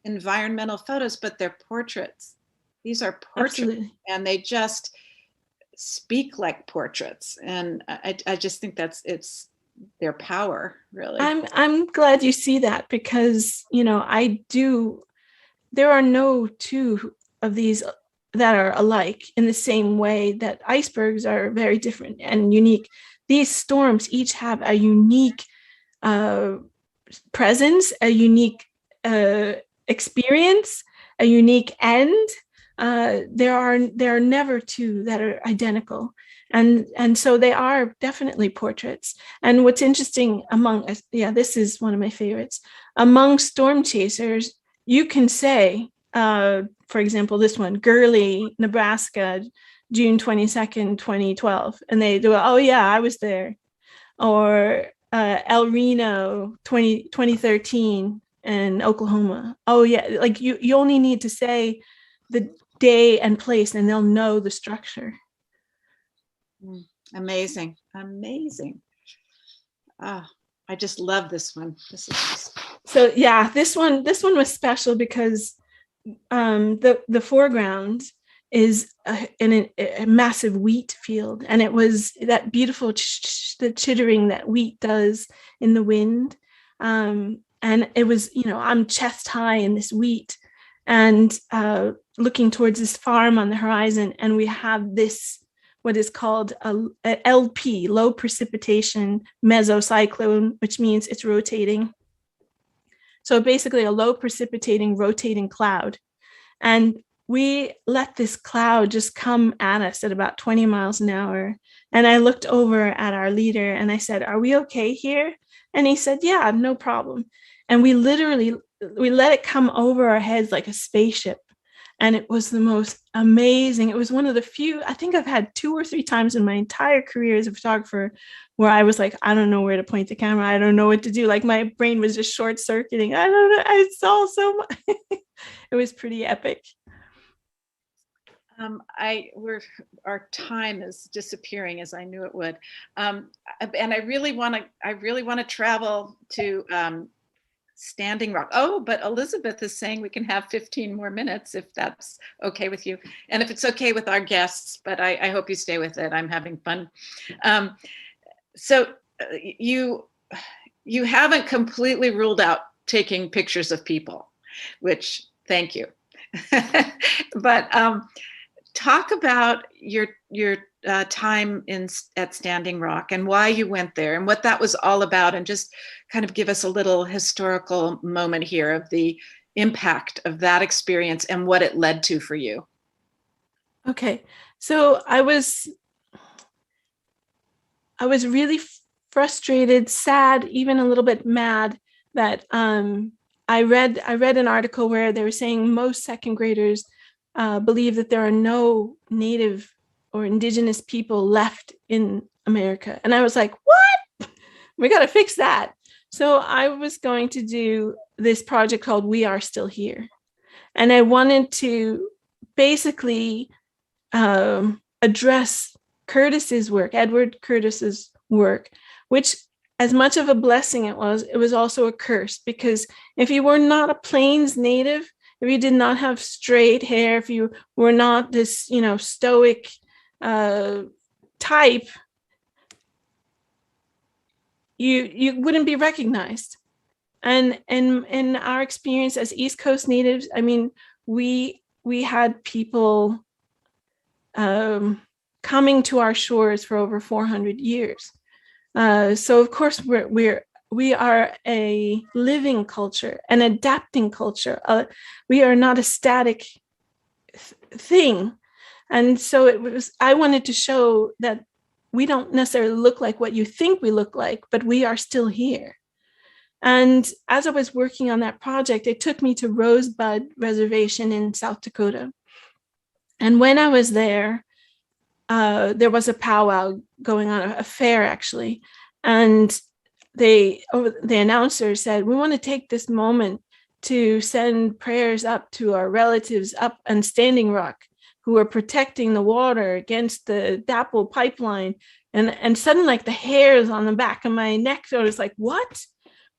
environmental photos, but they're portraits. These are portraits. Absolutely. And they just speak like portraits. And I just think it's their power, really. I'm glad you see that, because there are no two of these that are alike, in the same way that icebergs are very different and unique. These storms each have a unique presence, a unique experience, a unique end. There are never two that are identical. And so they are definitely portraits. And what's interesting among us, this is one of my favorites. Among storm chasers, you can say, for example, this one, Gurley, Nebraska, June 22nd, 2012. And they do, oh yeah, I was there. Or El Reno, 2013 in Oklahoma. Oh yeah, like you only need to say the day and place and they'll know the structure. Amazing. I just love this one. So yeah, this one was special because the foreground is in a massive wheat field, and it was that beautiful the chittering that wheat does in the wind, and it was I'm chest high in this wheat, and looking towards this farm on the horizon. And we have this, what is called a LP, low precipitation mesocyclone, which means it's rotating. So basically a low precipitating rotating cloud. And we let this cloud just come at us at about 20 miles an hour. And I looked over at our leader and I said, "Are we okay here?" And he said, "Yeah, no problem." And we let it come over our heads like a spaceship. And it was the most amazing. It was one of the few, I think I've had 2 or 3 times in my entire career as a photographer where I was like, I don't know where to point the camera. I don't know what to do. Like my brain was just short circuiting. I don't know. I saw so much. It was pretty epic. Our time is disappearing as I knew it would. And I really want to travel to Standing Rock. Oh, but Elizabeth is saying we can have 15 more minutes if that's okay with you. And if it's okay with our guests, but I hope you stay with it. I'm having fun. So you haven't completely ruled out taking pictures of people, which thank you. But talk about your time at Standing Rock and why you went there and what that was all about, and just kind of give us a little historical moment here of the impact of that experience and what it led to for you. Okay, so I was really frustrated, sad, even a little bit mad that I read an article where they were saying most second graders believe that there are no native or indigenous people left in America. And I was like, what? We got to fix that. So I was going to do this project called We Are Still Here. And I wanted to basically address Curtis's work, Edward Curtis's work, which, as much of a blessing it was also a curse, because if you were not a Plains native, if you did not have straight hair, if you were not this, stoic type, you wouldn't be recognized. And in our experience as East Coast natives, I mean, we had people coming to our shores for over 400 years. So of course we are a living culture, an adapting culture. We are not a static thing. And so I wanted to show that we don't necessarily look like what you think we look like, but we are still here. And as I was working on that project, it took me to Rosebud Reservation in South Dakota. And when I was there was a powwow going on, a fair actually. And the announcer said, we want to take this moment to send prayers up to our relatives up on Standing Rock who are protecting the water against the DAPL pipeline. And suddenly, like, the hairs on the back of my neck, so I was like, what?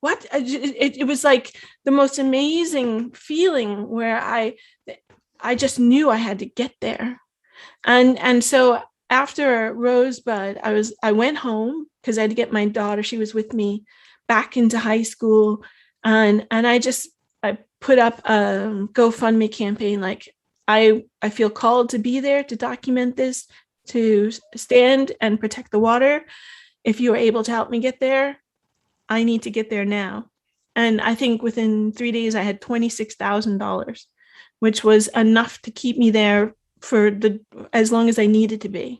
It was like the most amazing feeling where I just knew I had to get there. And so after Rosebud, I went home because I had to get my daughter, she was with me, back into high school. And I put up a GoFundMe campaign. Like, I feel called to be there to document this, to stand and protect the water. If you are able to help me get there, I need to get there now. And I think within 3 days, I had $26,000, which was enough to keep me there for as long as I needed to be.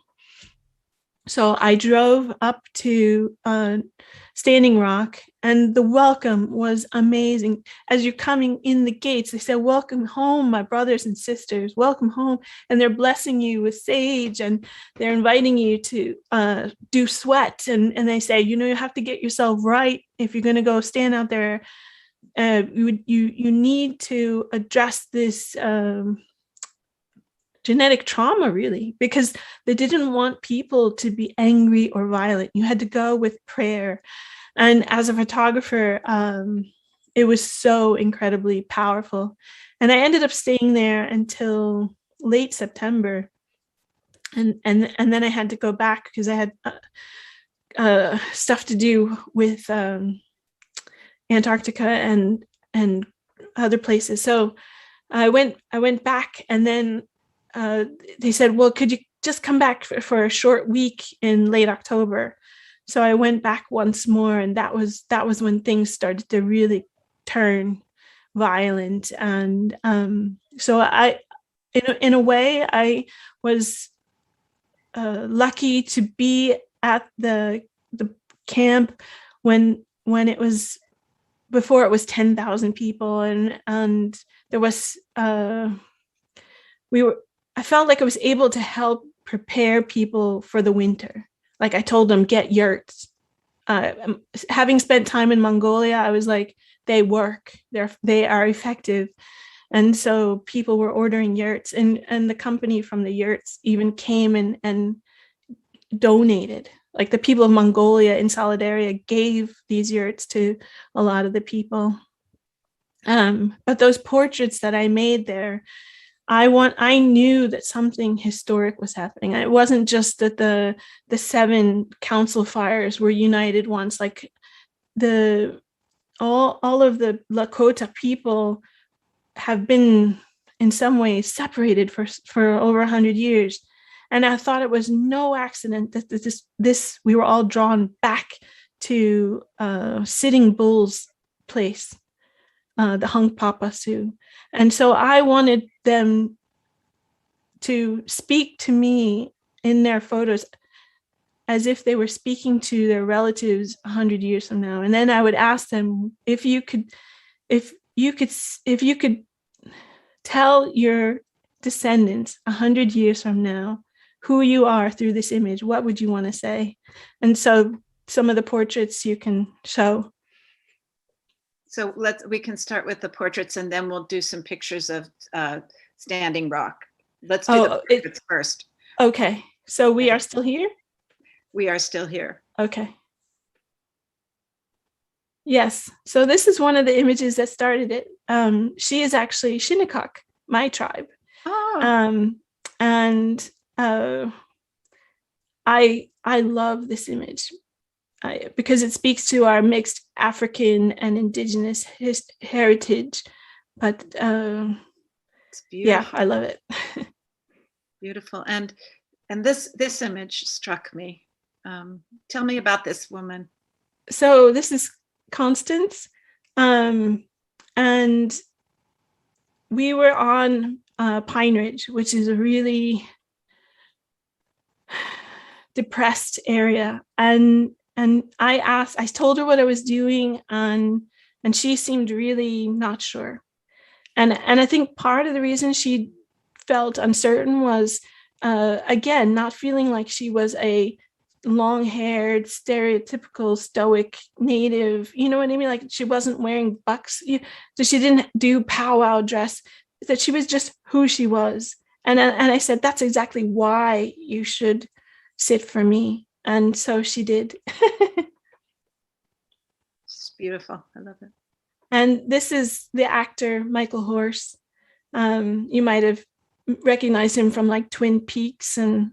So I drove up to Standing Rock, and the welcome was amazing. As you're coming in the gates, they said, "Welcome home, my brothers and sisters, welcome home." And they're blessing you with sage, and they're inviting you to do sweat. And they say, you have to get yourself right if you're going to go stand out there. You need to address this genetic trauma, really, because they didn't want people to be angry or violent. You had to go with prayer. And as a photographer, it was so incredibly powerful. And I ended up staying there until late September. And then I had to go back because I had stuff to do with Antarctica and other places. So I went back, and then they said, well, could you just come back for a short week in late October? So I went back once more, and that was when things started to really turn violent. And so in a way, I was lucky to be at the camp when it was, before it was 10,000 people, and there was I felt like I was able to help prepare people for the winter. Like I told them, get yurts. Having spent time in Mongolia, I was like, they work, they are effective. And so people were ordering yurts, and the company from the yurts even came and donated. Like the people of Mongolia in solidarity gave these yurts to a lot of the people. But those portraits that I made there, I knew that something historic was happening. It wasn't just that the 7 council fires were united once. Like all of the Lakota people have been in some ways separated for over 100 years. And I thought it was no accident that this we were all drawn back to Sitting Bull's place, the Hung Papa Sioux. And so I wanted them to speak to me in their photos as if they were speaking to their relatives 100 years from now. And then I would ask them, if you could tell your descendants 100 years from now who you are through this image, what would you want to say? And so some of the portraits you can show. So we can start with the portraits, and then we'll do some pictures of Standing Rock. Let's do the portraits first. Okay, so we are still here? We are still here. Okay. Yes, so this is one of the images that started it. She is actually Shinnecock, my tribe. Oh. And I love this image because it speaks to our mixed African and Indigenous heritage. But it's beautiful. Yeah, I love it. Beautiful. And this image struck me. Tell me about this woman. So this is Constance, and we were on Pine Ridge, which is a really depressed area, and I told her what I was doing, and she seemed really not sure, and I think part of the reason she felt uncertain was again not feeling like she was a long-haired, stereotypical stoic native, you know what I mean? Like she wasn't wearing bucks, so she didn't do powwow dress, that she was just who she was. And I said, that's exactly why you should sit for me. And so she did. It's beautiful. I love it. And this is the actor, Michael Horse. You might have recognized him from like Twin Peaks and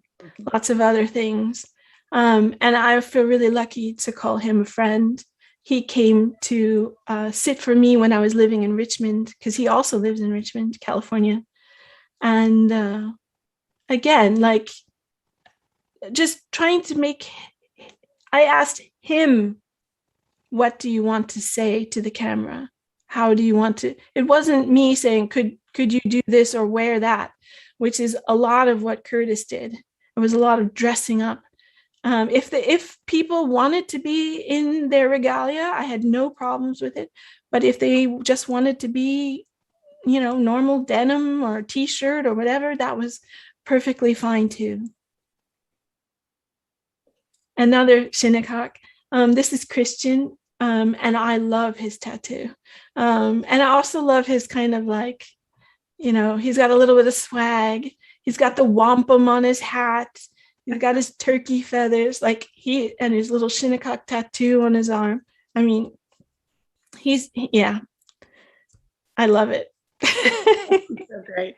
lots of other things. And I feel really lucky to call him a friend. He came to sit for me when I was living in Richmond, because he also lives in Richmond, California. And again, like just trying to I asked him, what do you want to say to the camera? How do you want to? It wasn't me saying, could you do this or wear that, which is a lot of what Curtis did. It was a lot of dressing up. If people wanted to be in their regalia, I had no problems with it. But if they just wanted to be, normal denim or t-shirt or whatever, that was perfectly fine too. Another Shinnecock. This is Christian, and I love his tattoo. And I also love his kind of like, he's got a little bit of swag. He's got the wampum on his hat. He's got his turkey feathers, and his little Shinnecock tattoo on his arm. I mean, I love it. So great.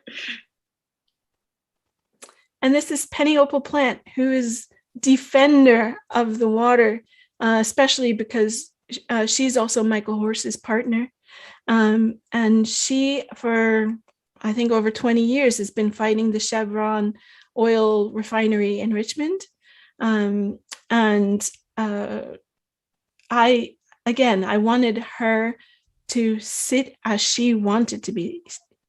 And this is Penny Opal Plant, who is defender of the water, especially because she's also Michael Horse's partner. And she, for I think over 20 years has been fighting the Chevron oil refinery enrichment. And I wanted her to sit as she wanted to be,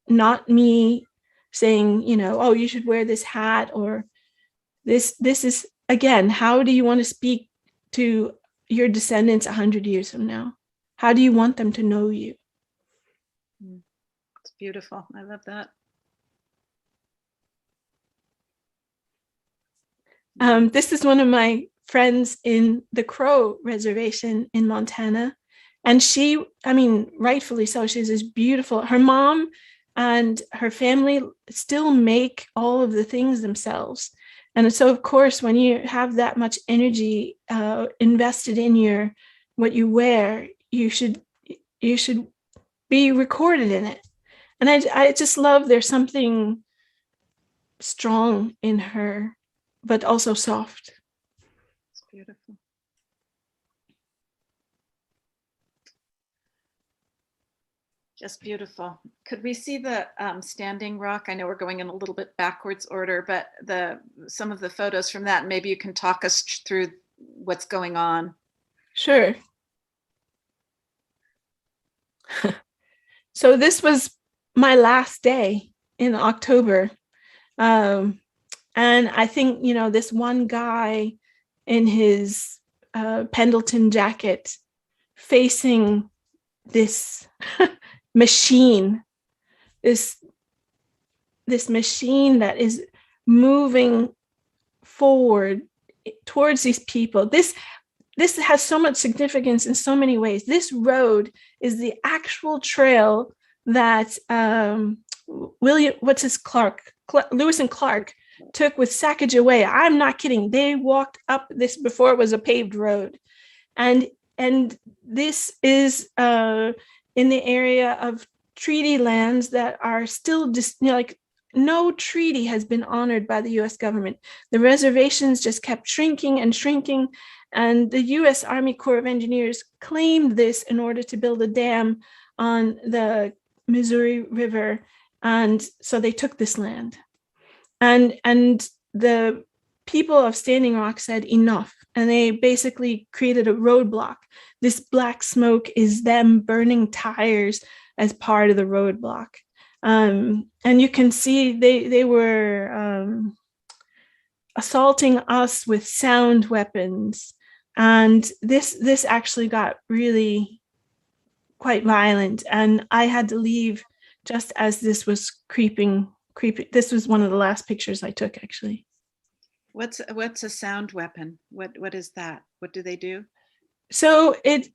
not me saying, oh, you should wear this hat, or this is, again, how do you want to speak to your descendants 100 years from now? How do you want them to know you? It's beautiful. I love that. This is one of my friends in the Crow Reservation in Montana. And she, rightfully so, she's this beautiful, her mom and her family still make all of the things themselves. And so, of course, when you have that much energy invested in what you wear, you should be recorded in it. And I just love, there's something strong in her, but also soft. It's beautiful. Just beautiful. Could we see the standing rock? I know we're going in a little bit backwards order, but some of the photos from that, maybe you can talk us through what's going on. Sure. So this was my last day in October. And I think, this one guy in his Pendleton jacket facing this machine, this machine that is moving forward towards these people. This has so much significance in so many ways. This road is the actual trail that Lewis and Clark took with Sacagawea. I'm not kidding. They walked up this before it was a paved road. And this is in the area of treaty lands that are still just, no treaty has been honored by the US government. The reservations just kept shrinking and shrinking. And the US Army Corps of Engineers claimed this in order to build a dam on the Missouri River. And so they took this land. And the people of Standing Rock said enough. And they basically created a roadblock. This black smoke is them burning tires as part of the roadblock. And you can see they were assaulting us with sound weapons. And this actually got really quite violent. And I had to leave just as this was creeping. This was one of the last pictures I took, actually. What's a sound weapon? What is that? What do they do? So it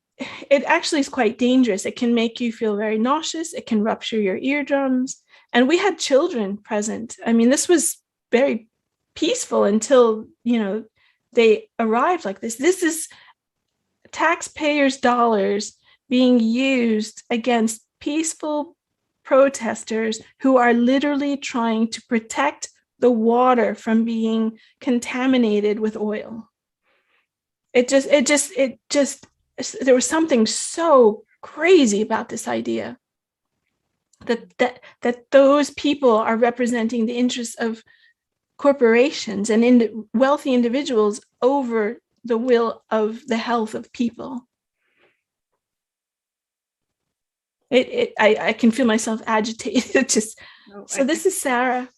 actually is quite dangerous. It can make you feel very nauseous. It can rupture your eardrums. And we had children present. This was very peaceful until, they arrived like this. This is taxpayers' dollars being used against peaceful protesters who are literally trying to protect the water from being contaminated with oil. It just, there was something so crazy about this idea that those people are representing the interests of corporations and wealthy individuals over the will of the health of people. I can feel myself agitated. This is Sarah.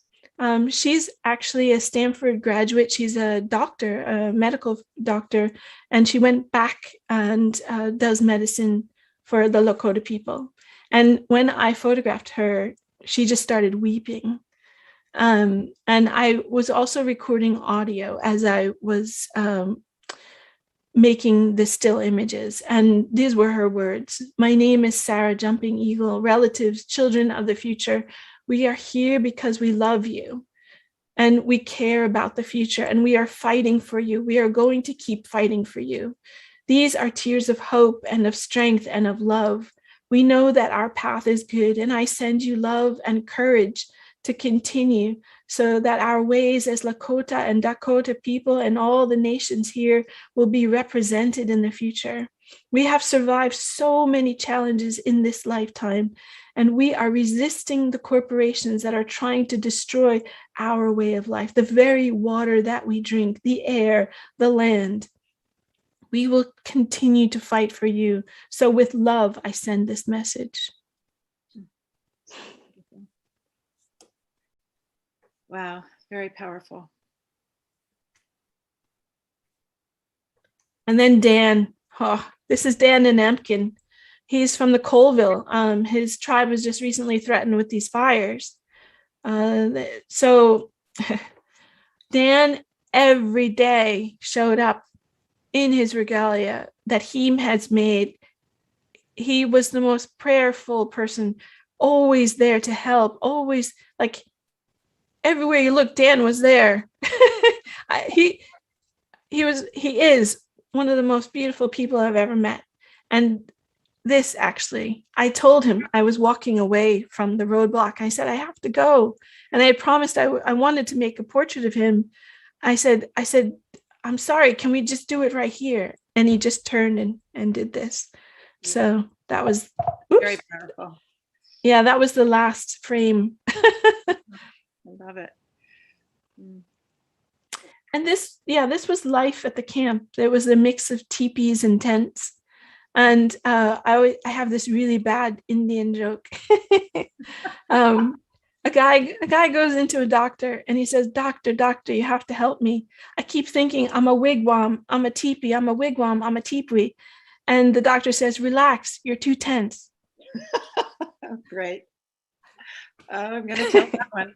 She's actually a Stanford graduate. She's a doctor, a medical doctor, and she went back and does medicine for the Lakota people. And when I photographed her, she just started weeping. And I was also recording audio as I was making the still images. And these were her words. My name is Sarah Jumping Eagle, relatives, children of the future. We are here because we love you and we care about the future and we are fighting for you. We are going to keep fighting for you. These are tears of hope and of strength and of love. We know that our path is good and I send you love and courage to continue so that our ways as Lakota and Dakota people and all the nations here will be represented in the future. We have survived so many challenges in this lifetime, and we are resisting the corporations that are trying to destroy our way of life, the very water that we drink, the air, the land. We will continue to fight for you. So with love, I send this message. Wow, very powerful. And then Dan, this is Dan Namkin. He's from the Colville. His tribe was just recently threatened with these fires. So Dan every day showed up in his regalia that he has made. He was the most prayerful person, always there to help, always, like, everywhere you look, Dan was there. He is one of the most beautiful people I've ever met. And this, actually, I told him I was walking away from the roadblock. I said, I have to go. And I had promised I wanted to make a portrait of him. I said, I'm sorry, can we just do it right here? And he just turned and did this. So that was very powerful. Yeah, that was the last frame. I love it. And this was life at the camp. There was a mix of teepees and tents. And I have this really bad Indian joke. A guy goes into a doctor and he says, doctor, you have to help me. I keep thinking I'm a wigwam, I'm a teepee, I'm a wigwam, I'm a teepee. And the doctor says, relax, you're too tense. Great. I'm going to tell that one.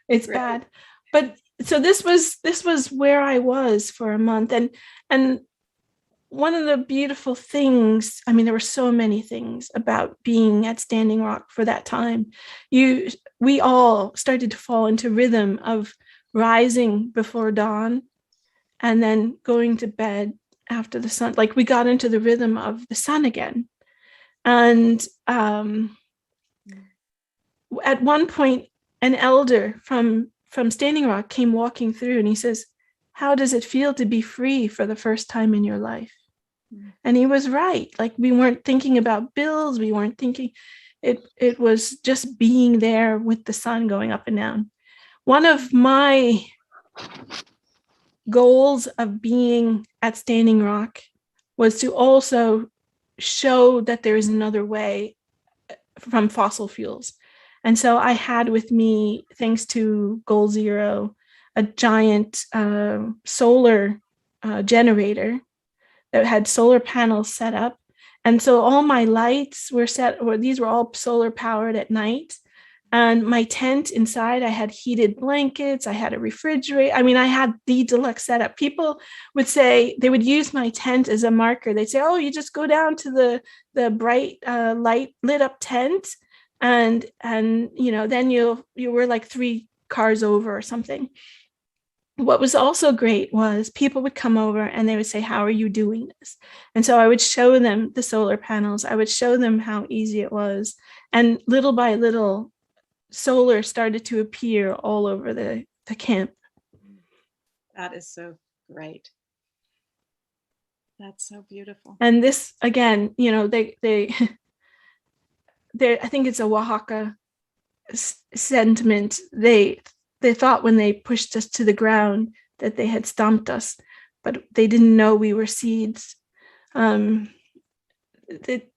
It's Great. Bad. But so this was where I was for a month. And one of the beautiful things, I mean, there were so many things about being at Standing Rock for that time. We all started to fall into rhythm of rising before dawn and then going to bed after the sun. Like, we got into the rhythm of the sun again. And at one point, an elder from Standing Rock came walking through and he says, how does it feel to be free for the first time in your life? And he was right. Like, we weren't thinking about bills. We weren't thinking, it was just being there with the sun going up and down. One of my goals of being at Standing Rock was to also show that there is another way from fossil fuels. And so I had with me, thanks to Goal Zero, a giant solar generator that had solar panels set up. And so all my lights were these were all solar powered at night. And my tent inside, I had heated blankets, I had a refrigerator. I mean, I had the deluxe setup. People would say, they would use my tent as a marker. They'd say, oh, you just go down to the bright light lit up tent. And you know, then you were like 3 cars over or something. What was also great was people would come over and they would say, how are you doing this? And so I would show them the solar panels. I would show them how easy it was. And little by little, solar started to appear all over the camp. That is so great. That's so beautiful. And this, again, you know, they I think it's a Oaxaca sentiment. They thought when they pushed us to the ground that they had stomped us, but they didn't know we were seeds.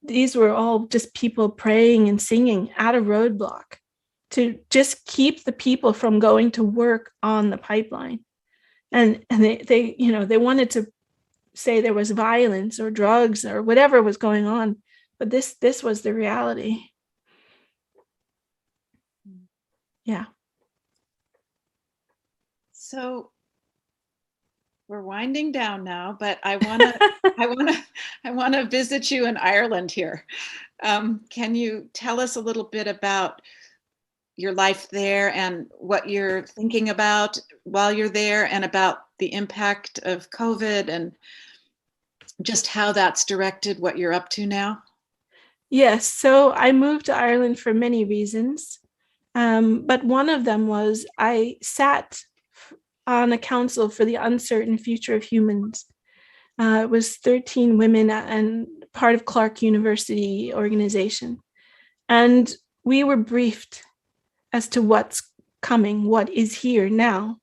These were all just people praying and singing at a roadblock to just keep the people from going to work on the pipeline. And they you know, they wanted to say there was violence or drugs or whatever was going on, but this was the reality. Yeah. So we're winding down now, but I want to visit you in Ireland here. Can you tell us a little bit about your life there and what you're thinking about while you're there, and about the impact of COVID and just how that's directed what you're up to now? Yes, so I moved to Ireland for many reasons, but one of them was I sat on a council for the uncertain future of humans. It was 13 women and part of Clark University organization. And we were briefed as to what's coming, what is here now.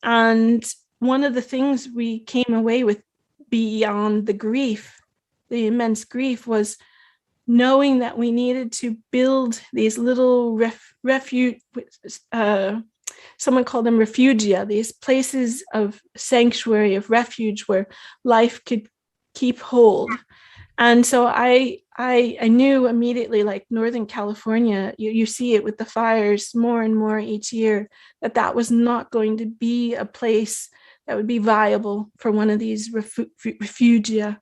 And one of the things we came away with beyond the grief, the immense grief, was knowing that we needed to build these little refuge, someone called them refugia, these places of sanctuary, of refuge where life could keep hold. And so I knew immediately, like Northern California, you see it with the fires more and more each year, that was not going to be a place that would be viable for one of these refugia.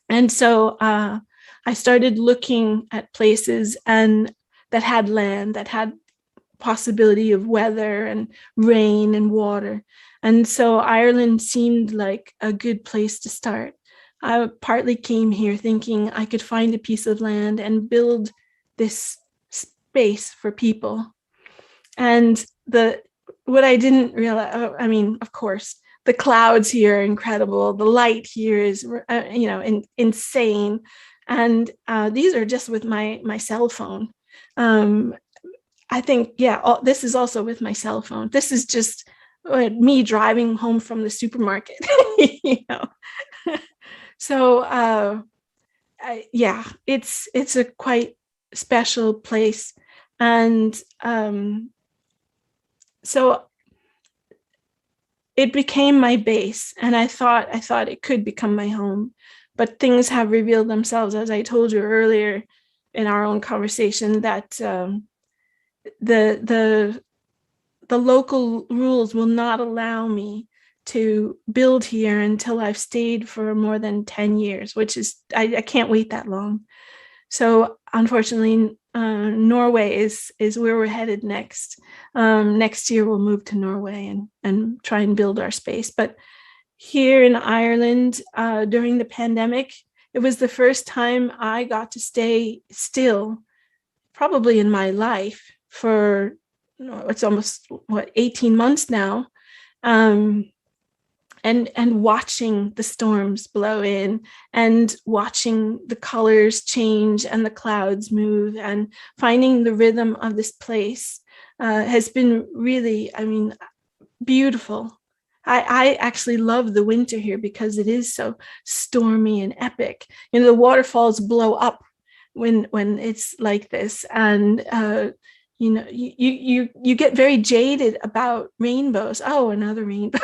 And so I started looking at places and that had land, that had possibility of weather and rain and water. And so Ireland seemed like a good place to start. I partly came here thinking I could find a piece of land and build this space for people. And what I didn't realize, I mean, of course, the clouds here are incredible. The light here is, insane. And these are just with my cell phone. I think, this is also with my cell phone. This is just me driving home from the supermarket, So, it's a quite special place. And so it became my base, and I thought it could become my home, but things have revealed themselves, as I told you earlier in our own conversation, that the local rules will not allow me to build here until I've stayed for more than 10 years, which is, I can't wait that long. So unfortunately, Norway is where we're headed next. Next year we'll move to Norway and try and build our space. But here in Ireland, during the pandemic, it was the first time I got to stay still, probably in my life, for it's almost 18 months now. And watching the storms blow in and watching the colors change and the clouds move and finding the rhythm of this place has been really, beautiful. I actually love the winter here because it is so stormy and epic. The waterfalls blow up when it's like this, and you get very jaded about rainbows. Oh, another rainbow.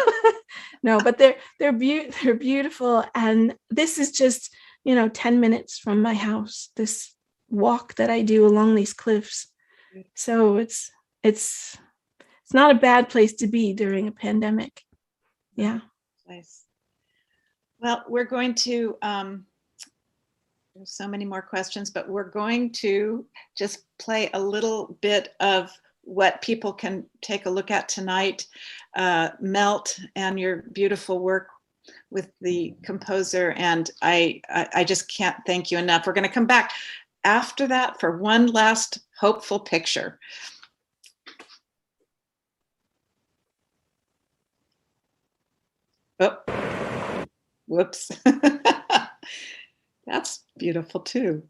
No, but they're beautiful. And this is just, 10 minutes from my house, this walk that I do along these cliffs. So it's not a bad place to be during a pandemic. Yeah. Nice. Well, we're going to, there's so many more questions, but we're going to just play a little bit of what people can take a look at tonight. Melt and your beautiful work with the composer. And I just can't thank you enough. We're going to come back after that for one last hopeful picture. Oh, whoops. That's beautiful too.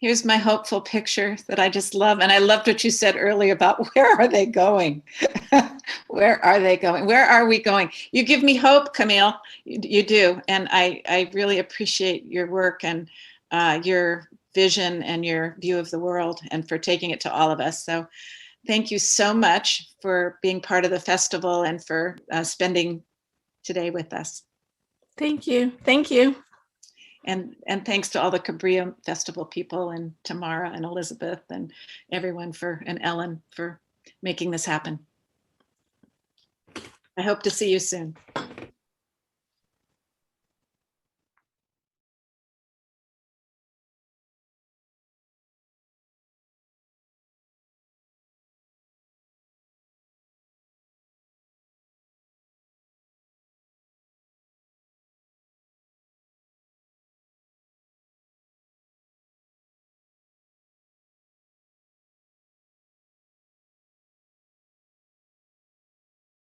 Here's my hopeful picture that I just love. And I loved what you said earlier about where are they going? Where are they going? Where are we going? You give me hope, Camille. You do. And I really appreciate your work and your vision and your view of the world and for taking it to all of us. So thank you so much for being part of the festival and for spending today with us. Thank you. Thank you. And thanks to all the Cabrillo Festival people and Tamara and Elizabeth and everyone and Ellen for making this happen. I hope to see you soon.